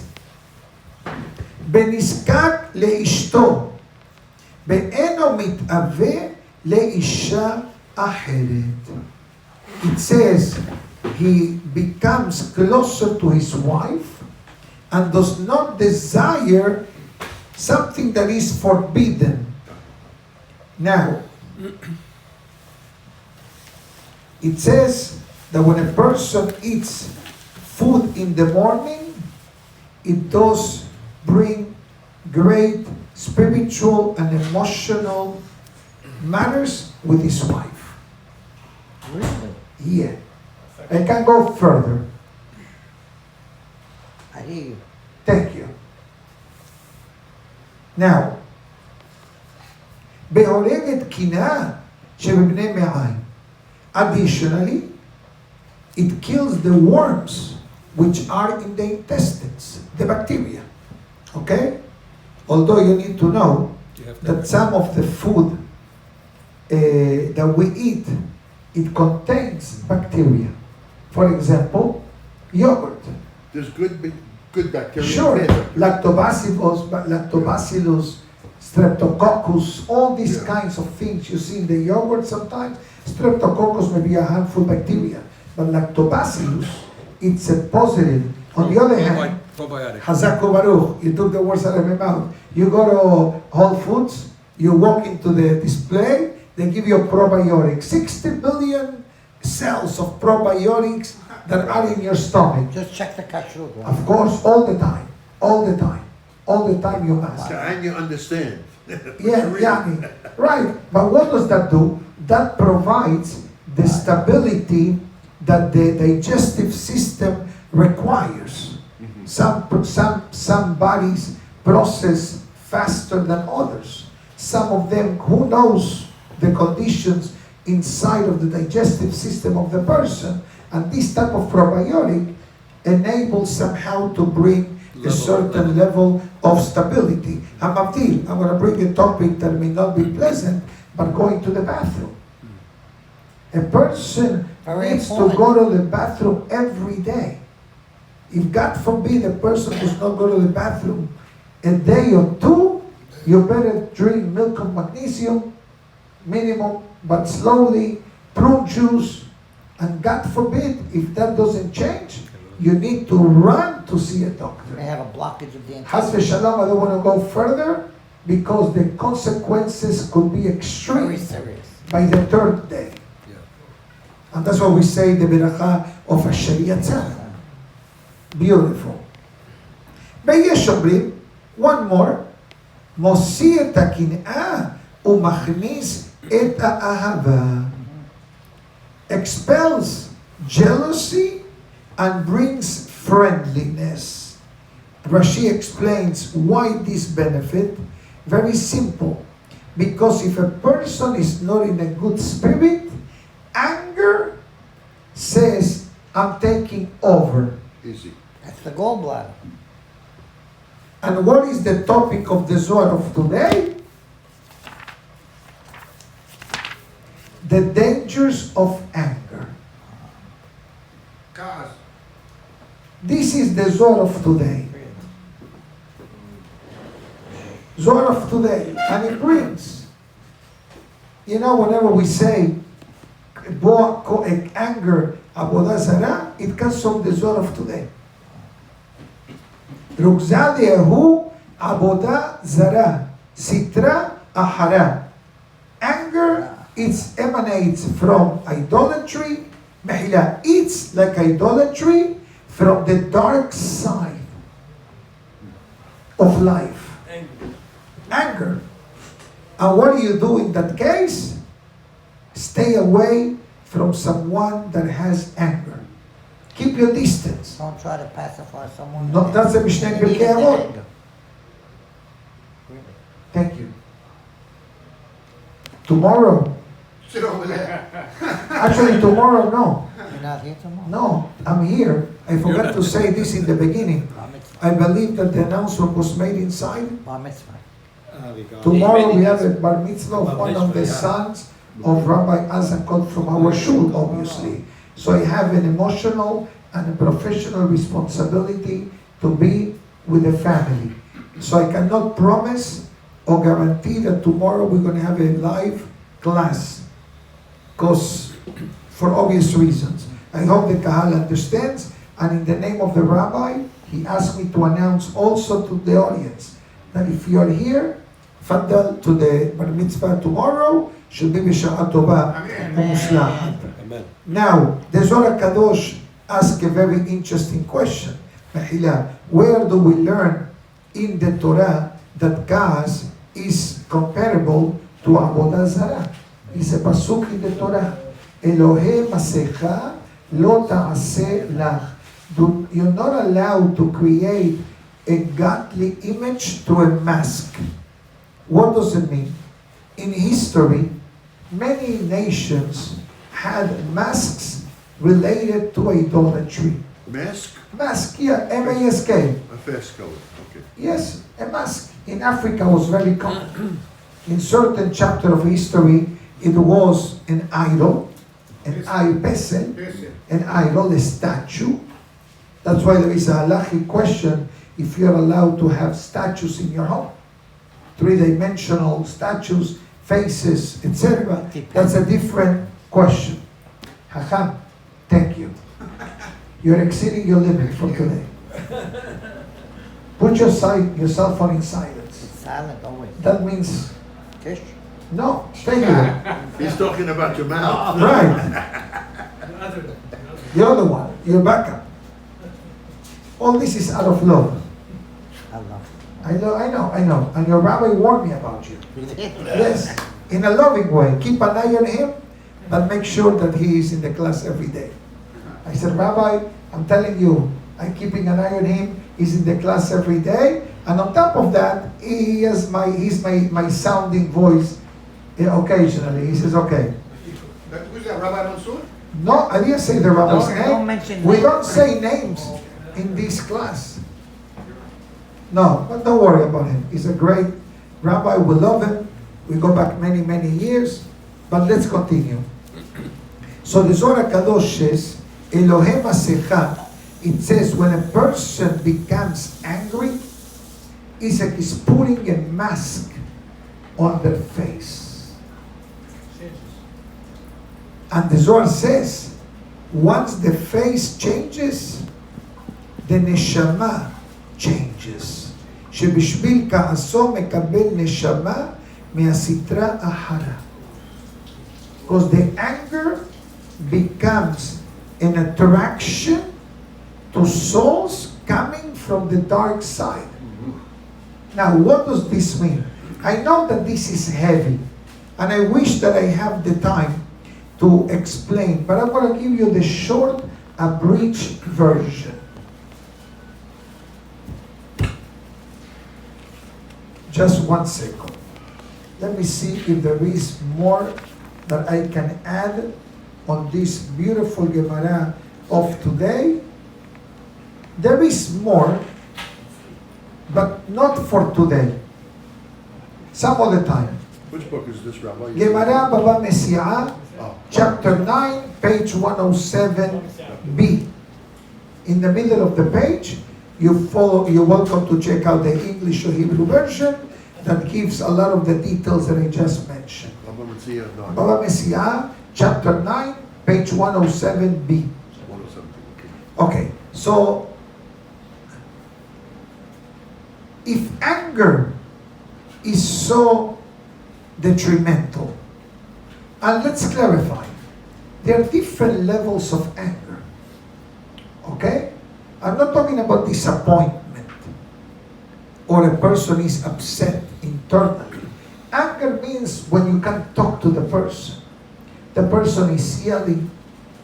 בנזקק לאשתו, ואינו מתאווה לאישה אחרת. It says he becomes closer to his wife and does not desire something that is forbidden. Now, it says that when a person eats food in the morning, it does bring great spiritual and emotional matters with his wife. Really? Yeah. I can go further. I hear you. Thank you. Now, בהורגת קנאה שבבני מעיים. Additionally, it kills the worms which are in the intestines, the bacteria. Okay? Although you need to know that some of the food that we eat, it contains bacteria. For example, yogurt. There's good bacteria. Sure, and bad lactobacillus, streptococcus, all these Yeah. kinds of things you see in the yogurt sometimes. Streptococcus may be a harmful bacteria, but lactobacillus, it's a positive. On the other hand, Probiotic. Hazako Baruch, you took the words out of my mouth. You go to Whole Foods, you walk into the display, they give you a probiotic. 60 billion cells of probiotics that are in your stomach. Just check the kashrut. Right? Of course, all the time, all the time, all the time you must. And you understand. Yeah, right. But what does that do? That provides the stability that the digestive system requires. Some bodies process faster than others. Some of them, who knows the conditions inside of the digestive system of the person, and this type of probiotic enables somehow to bring a certain level of stability. I'm going to bring a topic that may not be pleasant, but going to the bathroom. A person Very needs to important. go to the bathroom every day. If God forbid a person does not go to the bathroom a day or two, you better drink milk and magnesium, minimum, but slowly, prune juice, and God forbid, if that doesn't change, you need to run to see a doctor. They have a blockage of the Has intestine. v'shalom, I don't want to go further because the consequences could be Very extreme serious. by the third day. Yeah. And that's why we say the beracha of Asher Yatzah. Beautiful. ויש אומרים, one more, מוציא את הקנאה ומכניס את האהבה. Expels jealousy and brings friendliness. Rashi explains why this benefit. Very simple. Because if a person is not in a good spirit, anger says, I'm taking over. Easy. That's the gallbladder. And what is the topic of the Zohar of today? The dangers of anger. Cars. This is the Zohar of today. Zohar of today. And it brings, you know, whenever we say anger, Avodah Zarah, it comes from the Zohar of today. Rukzah Yehu, Avodah Zarah, Sitra Ahara. Anger, it emanates from idolatry. Mehila, it's like idolatry from the dark side of life. Anger. And what do you do in that case? Stay away from someone that has anger. Keep your distance. Don't try to pacify someone. No, that's a Mishnah in Even Pirkei their Avot. anger. Really? Thank you. Tomorrow, Sit over there. actually tomorrow, no. You're not here tomorrow? No, I'm here. I forgot to say this in the beginning. Bar mitzvah. I believe that the announcement was made inside. Bar mitzvah. Tomorrow we have a bar mitzvah of one of the sons of Rabbi Azakot from our shul, obviously. So I have an emotional and a professional responsibility to be with the family. So I cannot promise or guarantee that tomorrow we're going to have a live class, because for obvious reasons. I hope the Kahal understands, and in the name of the rabbi, he asked me to announce also to the audience that if you are here, Faddal to the bar mitzvah tomorrow, should be b'sha'a tova u'muslachat. Amen. Now, the Zohar Kadosh asked a very interesting question. Mehila, where do we learn in the Torah that gas is comparable to Avodah Zarah? It's a pasuk in the Torah. Elohe masecha lo ta'aseh lach. You're not allowed to create a godly image through a mask. What does it mean? In history, many nations had masks related to idolatry. Mask? Mask, yeah, M-A-S-K. A fast color, okay. Yes, a mask. In Africa was very common. In certain chapter of history, it was an idol, an pesel, an idol, a statue. That's why there is a halachic question if you're allowed to have statues in your home. Three-dimensional statues, faces, etc. That's a different question. Hacham, thank you. You're exceeding your limit for today. Put your cell phone in silence. It's silent always. That means Kish. no. Thank you. He's talking about your mouth. Right. The other one, your backup. All this is out of love. I love I know. And your rabbi warned me about you. it. Yes, in a loving way. Keep an eye on him, but make sure that he is in the class every day. I said, Rabbi, I'm telling you, I'm keeping an eye on him. He's in the class every day, and on top of that, he's my sounding voice occasionally. He says, okay. Who's that, Rabbi Mansour? No, I didn't say the rabbi's Don't name. mention We names. don't say names in this class. No, but don't worry about him. He's a great rabbi. We love him. We go back many, many years. But let's continue. So the Zohar Kadosh says, Elohe masecha. It says when a person becomes angry, it's like he's putting a mask on their face. And the Zohar says, once the face changes, the neshama changes. שבשביל כעסו מקבל נשמה מהסטרה אחרה. Because the anger becomes an attraction to souls coming from the dark side. Now, what does this mean? I know that this is heavy, and I wish that I have the time to explain, but I'm going to give you the short, abridged version. Just 1 second. Let me see if there is more that I can add on this beautiful Gemara of today. There is more, but not for today. Some other time. Which book is this, Rabbi? Gemara Baba Messiah, Oh. chapter 9, page 107b. In the middle of the page, you're welcome to check out the English or Hebrew version that gives a lot of the details that I just mentioned. Baba Metzia, no. Baba Messiah, chapter 9, page 107b. 107, Okay, okay. so if anger is so detrimental, and let's clarify, there are different levels of anger. Okay? I'm not talking about disappointment or a person is upset internally. Anger means when you can't talk to the person, the person is yelling,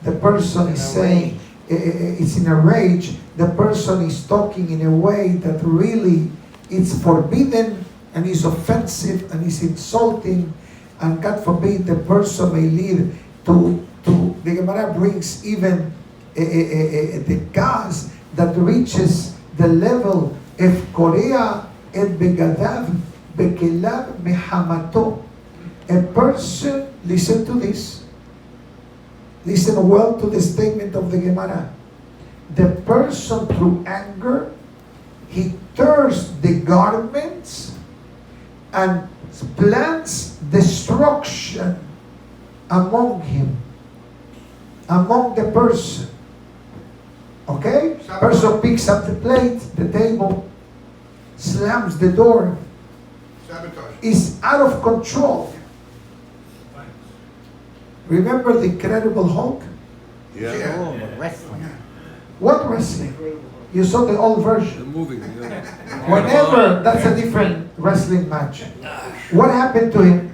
the person is saying, it's in a rage, the person is talking in a way that really it's forbidden and is offensive and is insulting, and God forbid the person may lead to the Gemara brings even the gas that reaches the level of Korea et begadav bekelav mehamato. A person, listen to this, listen well to the statement of the Gemara. The person through anger, he tears the garments and plants destruction among him, among the person. Okay? Person picks up the plate, the table, slams the door, Sabotage. is out of control. Remember the Incredible Hulk? Yeah. Oh, the wrestling. What wrestling? You saw the old The version. movie. Whenever, that's a different wrestling match. What happened to him?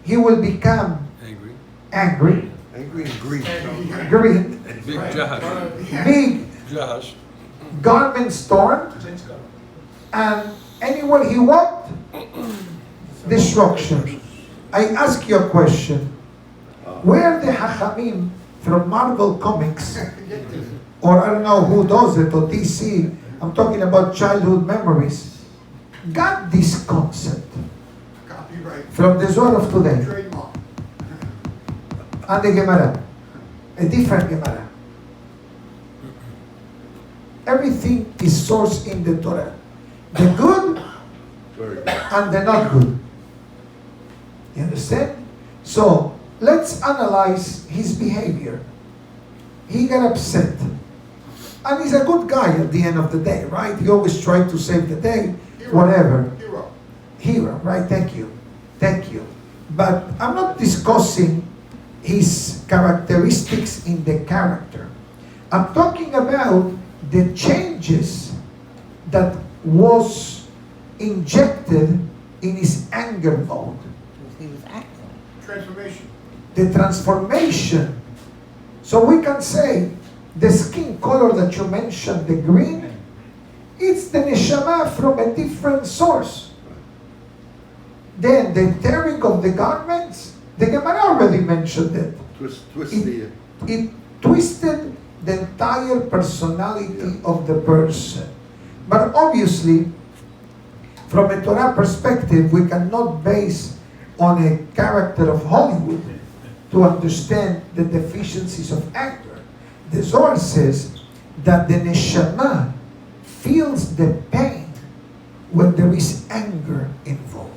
He will become Angry. angry, Angry and green. green, Big Josh. big Josh. garments torn, and anywhere he walked, destruction. I ask you a question. Where the Hachamim from Marvel Comics, or I don't know who does it, or DC, I'm talking about childhood memories, got this concept Copyright. from the Zohar of today Trademark. and the Gemara, a different Gemara. Everything is sourced in the Torah. The good Very good. and the not good. You understand? So, let's analyze his behavior. He got upset. And he's a good guy at the end of the day, right? He always tried to save the day, whatever. Hero. Hero, right? Thank you. Thank you. But I'm not discussing his characteristics in the character. I'm talking about the changes that was injected in his anger mode. He was acting. Transformation. The transformation. So we can say the skin color that you mentioned, the green, it's the neshama from a different source. Then the tearing of the garments, the Gemara already mentioned it. Twist It twisted the entire personality of the person. But obviously, from a Torah perspective, we cannot base on a character of Hollywood to understand the deficiencies of anger. The Zohar says that the neshama feels the pain when there is anger involved.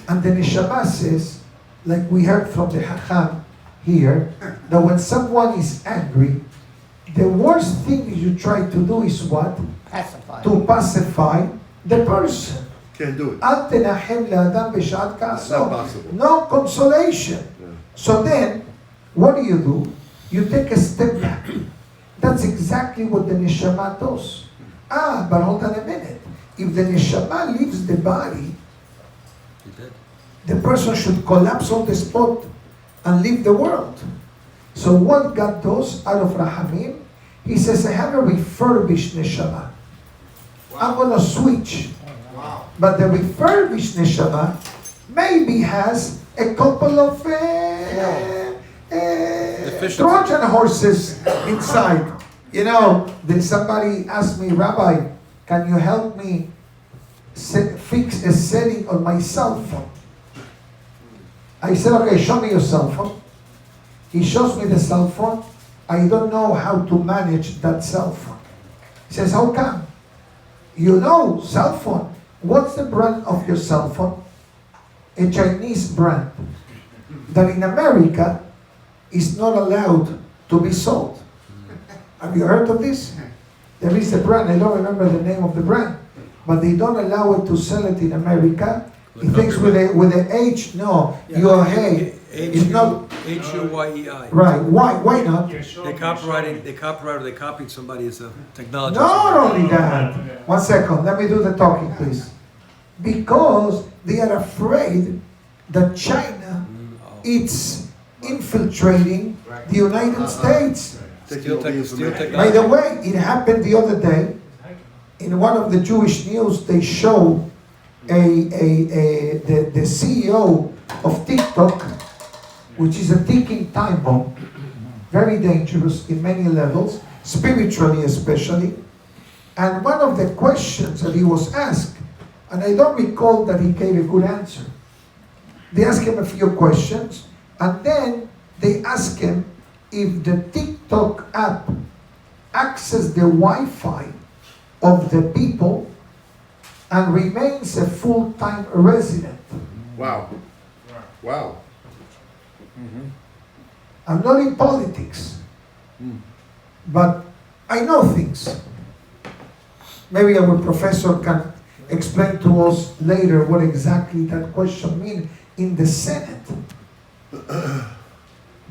And the neshama says, like we heard from the Hacham here, that when someone is angry, the worst thing you try to do is what? Pacified. To pacify the person. Can't do it. אל תנחם לאדם בשעת כעסו. Not possible. No consolation. Yeah. So then, what do? You take a step back. That's exactly what the neshama does. But hold on a minute. If the neshama leaves the body, He did. the person should collapse on the spot and leave the world. So what God does out of Rahamim, He says, I have a refurbished neshama. I'm going to switch. Wow. But the refurbished neshama maybe has a couple of Trojan horses inside. You know, then somebody asked me, Rabbi, can you help me fix a setting on my cell phone? I said, okay, show me your cell phone. He shows me the cell phone. I don't know how to manage that cell phone. He says, how come? You know, cell phone. What's the brand of your cell phone? A Chinese brand that in America is not allowed to be sold. Have you heard of this? There is a brand, I don't remember the name of the brand, but they don't allow it to sell it in America. It thinks with a H, no, your hey, it's not H-U-Y-E-I. right. Why not? They copied somebody's technology. Not only that, 1 second, let me do the talking, please. Because they are afraid that China, its infiltrating the United States. Taking all the information. By the way, it happened the other day. In one of the Jewish news, they show the CEO of TikTok, which is a ticking time bomb, very dangerous in many levels, spiritually especially. And one of the questions that he was asked, and I don't recall that he gave a good answer. They asked him a few questions, and then they asked him if the TikTok app accesses the Wi-Fi of the people and remains a full-time resident. Wow. Wow. I'm not in politics, but I know things. Maybe our professor can explain to us later what exactly that question means in the Senate.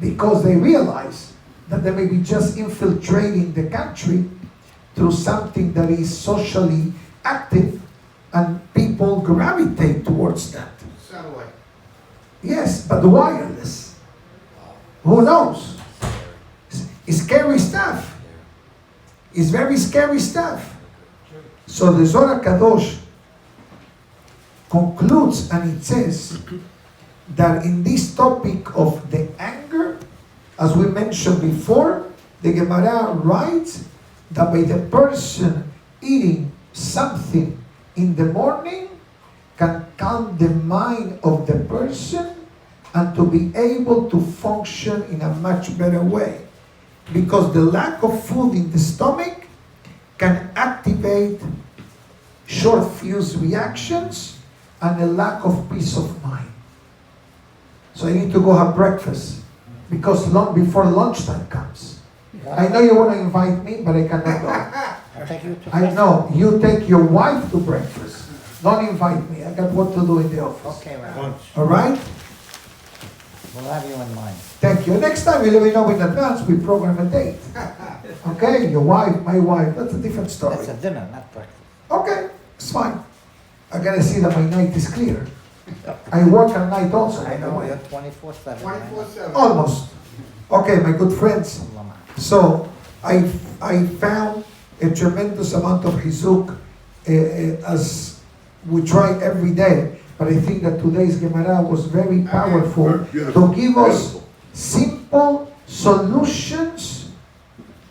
Because they realize that they may be just infiltrating the country through something that is socially active and people gravitate towards that. Satellite. Yes, but wireless. Who knows? It's scary stuff. It's very scary stuff. So the Zohar Kadosh concludes and it says that in this topic of the anger, as we mentioned before, the Gemara writes that by the person eating something in the morning can calm the mind of the person and to be able to function in a much better way. Because the lack of food in the stomach can activate short fuse reactions and a lack of peace of mind. So I need to go have breakfast because long before lunchtime comes. I know you want to invite me, but I cannot go. I'll take you to. I know, you take your wife to breakfast. Don't invite me, I got what to do in the office. Okay, Rabbi. All right? We'll have you in mind. Thank you. Next time you let me know in advance, we program a date. Okay, your wife, my wife, that's a different story. That's a dinner, not breakfast. Okay, it's fine. I gotta see that my night is clear. I work at night also, by I the know, way. you're 24/7. 24/7. Almost. Okay, my good friends. So I found a tremendous amount of hizuk as we try every day. But I think that today's Gemara was very powerful Beautiful. to give us Beautiful. simple solutions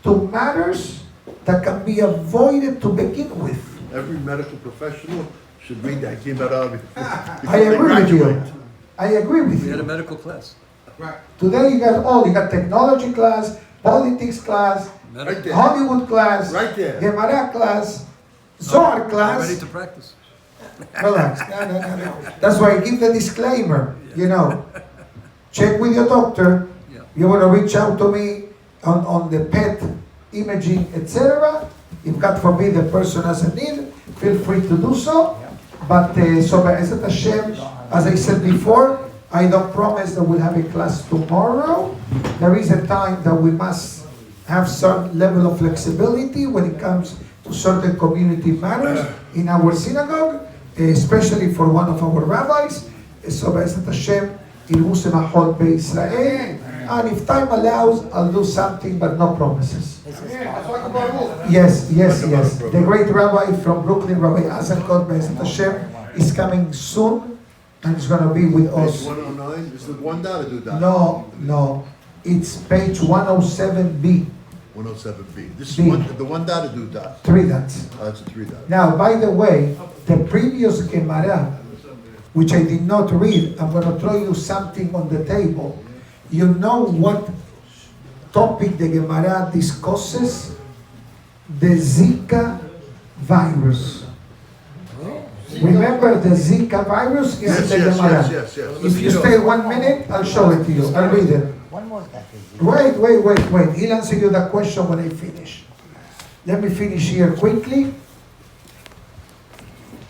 to matters that can be avoided to begin with. Every medical professional should read that Gemara before I they agree with you. graduate. I agree with We had a you. medical class. Right. Today you got all. You got technology class, politics class, Right there. Hollywood class, Right there. Gemara class, Zohar I'm class. ready to practice. Relax. No. That's why I give the disclaimer. You know, check with your doctor. Yeah. You want to reach out to me on the PET imaging, etc. If God forbid the person has a need, feel free to do so. But so Be'ezat Hashem, as I said before, I don't promise that we'll have a class tomorrow. There is a time that we must have some level of flexibility when it comes to certain community matters in our synagogue, especially for one of our rabbis. So Be'ezat Hashem, Irvuse Mahol Be'Israel. And if time allows, I'll do something, but no promises. This is Yeah, let's part talk about rules. Yes. The great rabbi from Brooklyn, Rabbi Azankot Be'ezat Hashem, is coming soon and is going to be with Page us. 109, is it one dot or two dots? No. It's page 107b, 107B. This is B. the one dot or two dots? 3 dots. Oh, that's a three dot. Now, by the way, the previous Gemara, which I did not read, I'm going to throw you something on the table. You know what topic the Gemara discusses? The Zika virus. Remember the Zika virus is in the Gemara. Yes. If you stay 1 minute, I'll show it to you. I'll read it. One more that is. Wait. He'll answer you that question when I finish. Let me finish here quickly.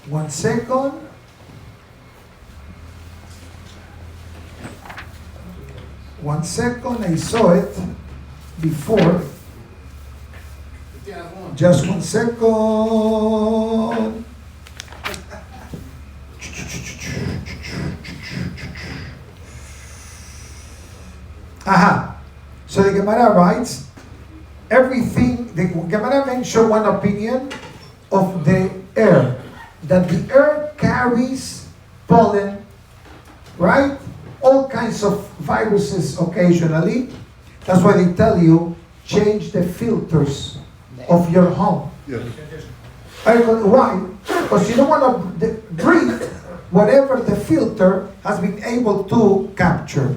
1 second. One second, I saw it before. Just 1 second. Gemara writes, everything, the Gemara mentioned one opinion of the air, that the air carries pollen, right? All kinds of viruses occasionally. That's why they tell you, change the filters of your home. Yes. Why? Because you don't want to breathe whatever the filter has been able to capture.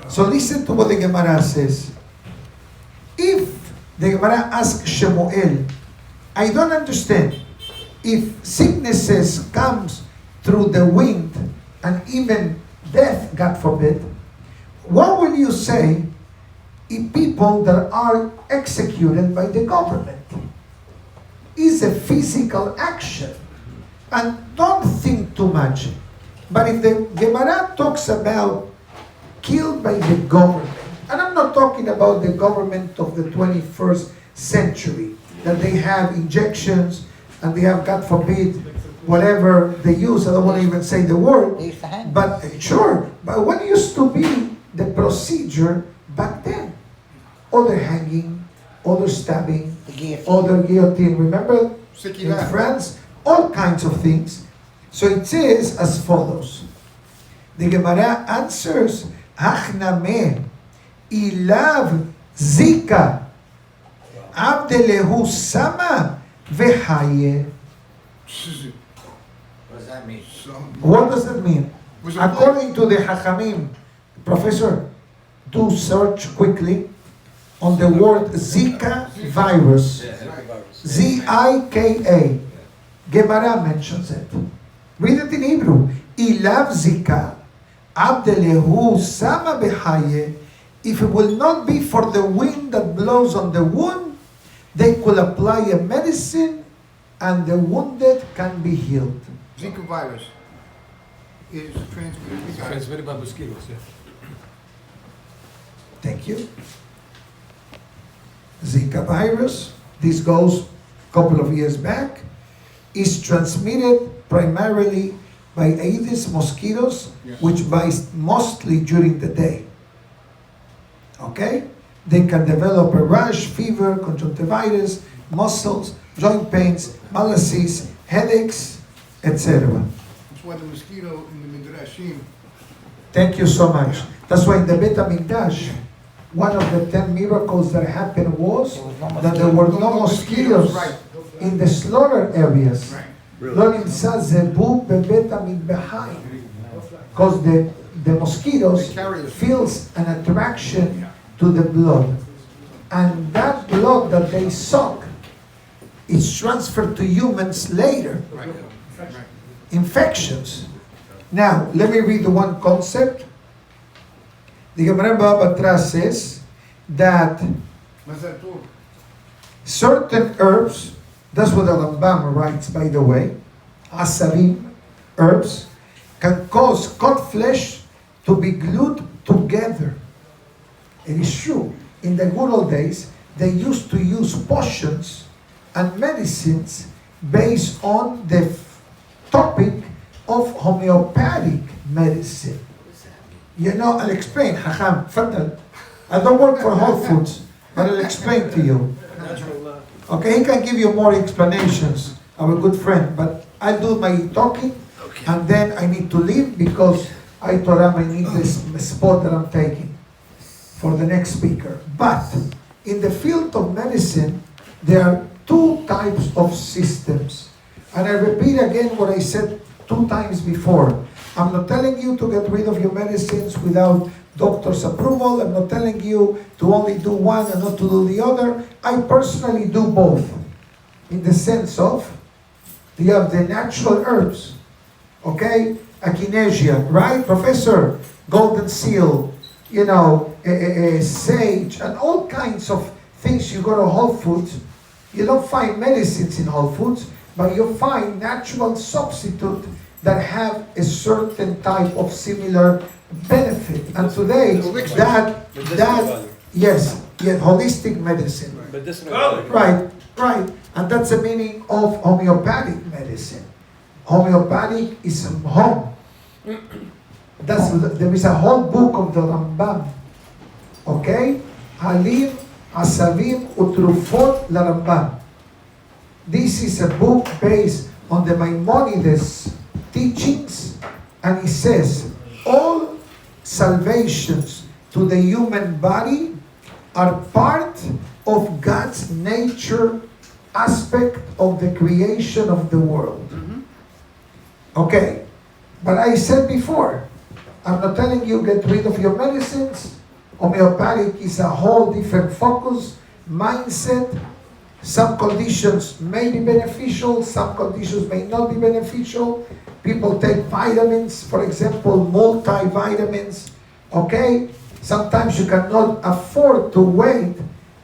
So listen to what the Gemara says. If the Gemara asks Shemuel, I don't understand. If sicknesses comes through the wind and even death, God forbid, what will you say in people that are executed by the government? Is a physical action. And don't think too much. But if the Gemara talks about killed by the government, and I'm not talking about the government of the 21st century, that they have injections and they have, God forbid, whatever they use, I don't want to even say the word, They used to hang. but sure, but what used to be the procedure back then? Other hanging, other stabbing, The guillotine. other guillotine, remember Sticky in knife. France, all kinds of things. So it says as follows. The Gemara answers, Achname, ilav zika, abdelehu sama vehaye. What does that mean? What does that mean? Was it According to the Hachamim, Professor, do search quickly on the word Zika virus. Z-I-K-A. Gemara mentions it. Read it in Hebrew. Ilav Zika, Abdelehu Sama Behaye. If it will not be for the wind that blows on the wound, they could apply a medicine and the wounded can be healed. Zika virus is transmitted. Transmitted by mosquitoes, yeah. Thank you. Zika virus, this goes a couple of years back, is transmitted primarily by Aedes mosquitoes, which bites mostly during the day. Okay? They can develop a rash, fever, conjunctivitis, muscles, joint pains, malaise, headaches, etc. That's why the mosquito in the Midrashim. Thank you so much. That's why in the Bet HaMikdash, one of the 10 miracles that happened was that there were no mosquitoes Right. in the slaughter areas. Right. לא נמצא זבוב בבית המטבחיים. Because the mosquitoes feels an attraction to the blood. And that blood that they suck is transferred to humans later. Right. Right. Infections. Now, let me read the one concept. The Gemara Baba says that Mazal tov. certain herbs, that's what the Rambam writes, by the way, asabim, herbs, can cause cut flesh to be glued together. It is true. In the good old days, they used to use potions and medicines based on the topic of homeopathic medicine. You know, I'll explain, Hacham, Fadal. I don't work for Whole Foods, but I'll explain to you. Okay, he can give you more explanations, our good friend, but I'll do my talking, and then I need to leave because I told him I need this spot that I'm taking for the next speaker. But in the field of medicine, there are two types of systems. And I repeat again what I said 2 times before. I'm not telling you to get rid of your medicines without doctor's approval. I'm not telling you to only do one and not to do the other. I personally do both. In the sense of, you have the natural herbs, okay? Echinacea, right? Professor, golden seal, you know, sage, and all kinds of things. You go to Whole Foods, you don't find medicines in Whole Foods, but you find natural substitute that have a certain type of similar benefit. And today, yes, holistic medicine. Right. And that's the meaning of homeopathic medicine. Homeopathic is home. There is a whole book of the Rambam. Okay? Halim, Asavim, Utrufot, Larambam. This is a book based on the Maimonides teachings, and he says all salvations to the human body are part of God's nature aspect of the creation of the world. Okay, but I said before, I'm not telling you get rid of your medicines. Homeopathic is a whole different focus, mindset. Some conditions may be beneficial, some conditions may not be beneficial. People take vitamins, for example, multivitamins, okay? Sometimes you cannot afford to wait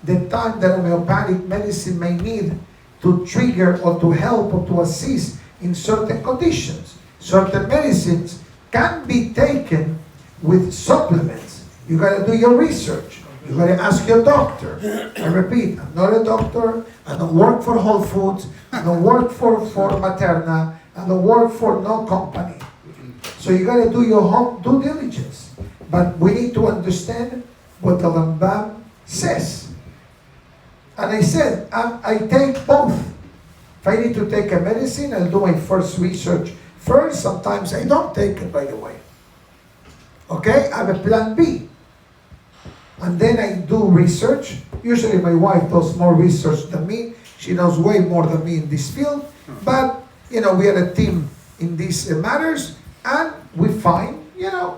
the time that homeopathic medicine may need to trigger or to help or to assist in certain conditions. Certain medicines can be taken with supplements. You gotta do your research. You gotta ask your doctor. I repeat, I'm not a doctor. I don't work for Whole Foods. I don't work for Materna. I don't work for no company. So you gotta do your home due diligence. But we need to understand what the Rambam says. And I said, I take both. If I need to take a medicine, I'll do my first research first. Sometimes I don't take it, by the way. Okay, I have a plan B. And then I do research. Usually my wife does more research than me. She knows way more than me in this field. But, we are a team in these matters. And we find,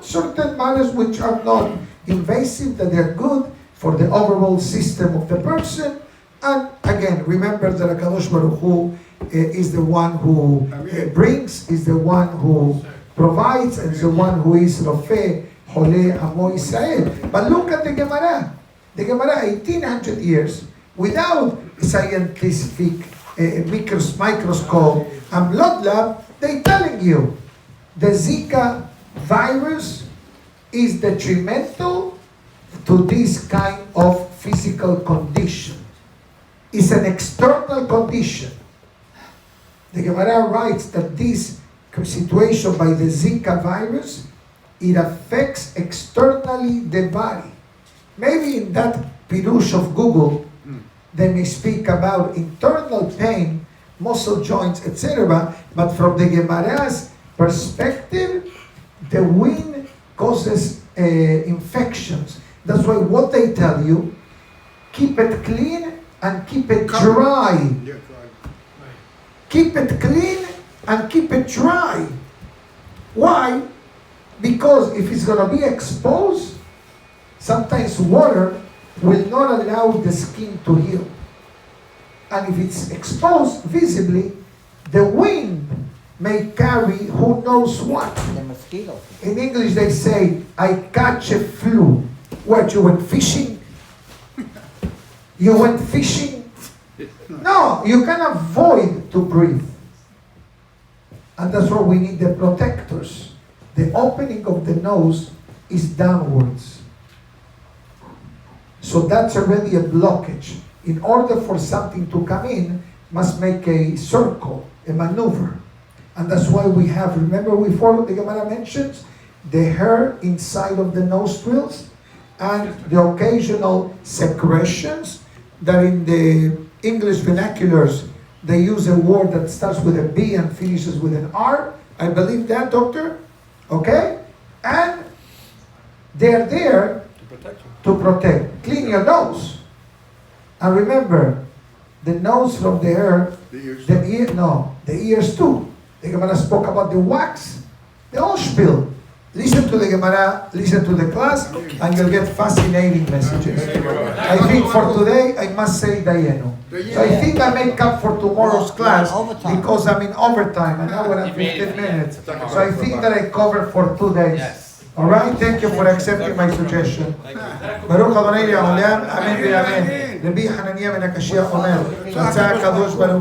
certain matters which are not invasive, that they're good for the overall system of the person. And again, remember that HaKadosh Baruch Hu is the one who brings, is the one who provides, and is the one who is Rofeh, Hole, Amo Israel. But look at the Gemara. The Gemara, 1800 years, without scientific microscope and blood lab, they telling you the Zika virus is detrimental to this kind of physical condition. It's an external condition. The Gemara writes that this situation by the Zika virus, it affects externally the body. Maybe in that pirush of Google, they may speak about internal pain, muscle joints, etc. But from the Gemara's perspective, the wind causes infections. That's why what they tell you, keep it clean and keep it dry. Keep it clean and keep it dry. Why? Because if it's going to be exposed, sometimes water will not allow the skin to heal. And if it's exposed visibly, the wind may carry who knows what. The mosquito. In English they say, I catch a flu. What, you went fishing? You went fishing? No, you can avoid to breathe. And that's why we need the protectors. The opening of the nose is downwards. So that's already a blockage. In order for something to come in, must make a circle, a maneuver. And that's why we have, remember before the Gemara mentions, the hair inside of the nostrils and the occasional secretions that in the English vernaculars, they use a word that starts with a B and finishes with an R. I believe that, doctor? Okay? And they're there to protect. Clean your nose. And remember, the nose from the hair, the ears too. The Gemara spoke about the wax, the Oshpil. Listen to the Gemara, listen to the class, and you'll get fascinating messages. I think for today, I must say Dayenu. So I think I make up for tomorrow's class because I'm in overtime, an hour and 15 minutes. So I think that I covered for 2 days. All right, thank you for accepting my suggestion. Baruch Adonai Le'olam, Amen ve'Amen. Rabbi Hananiah ben Akashia Omer, רצה הקדוש ברוך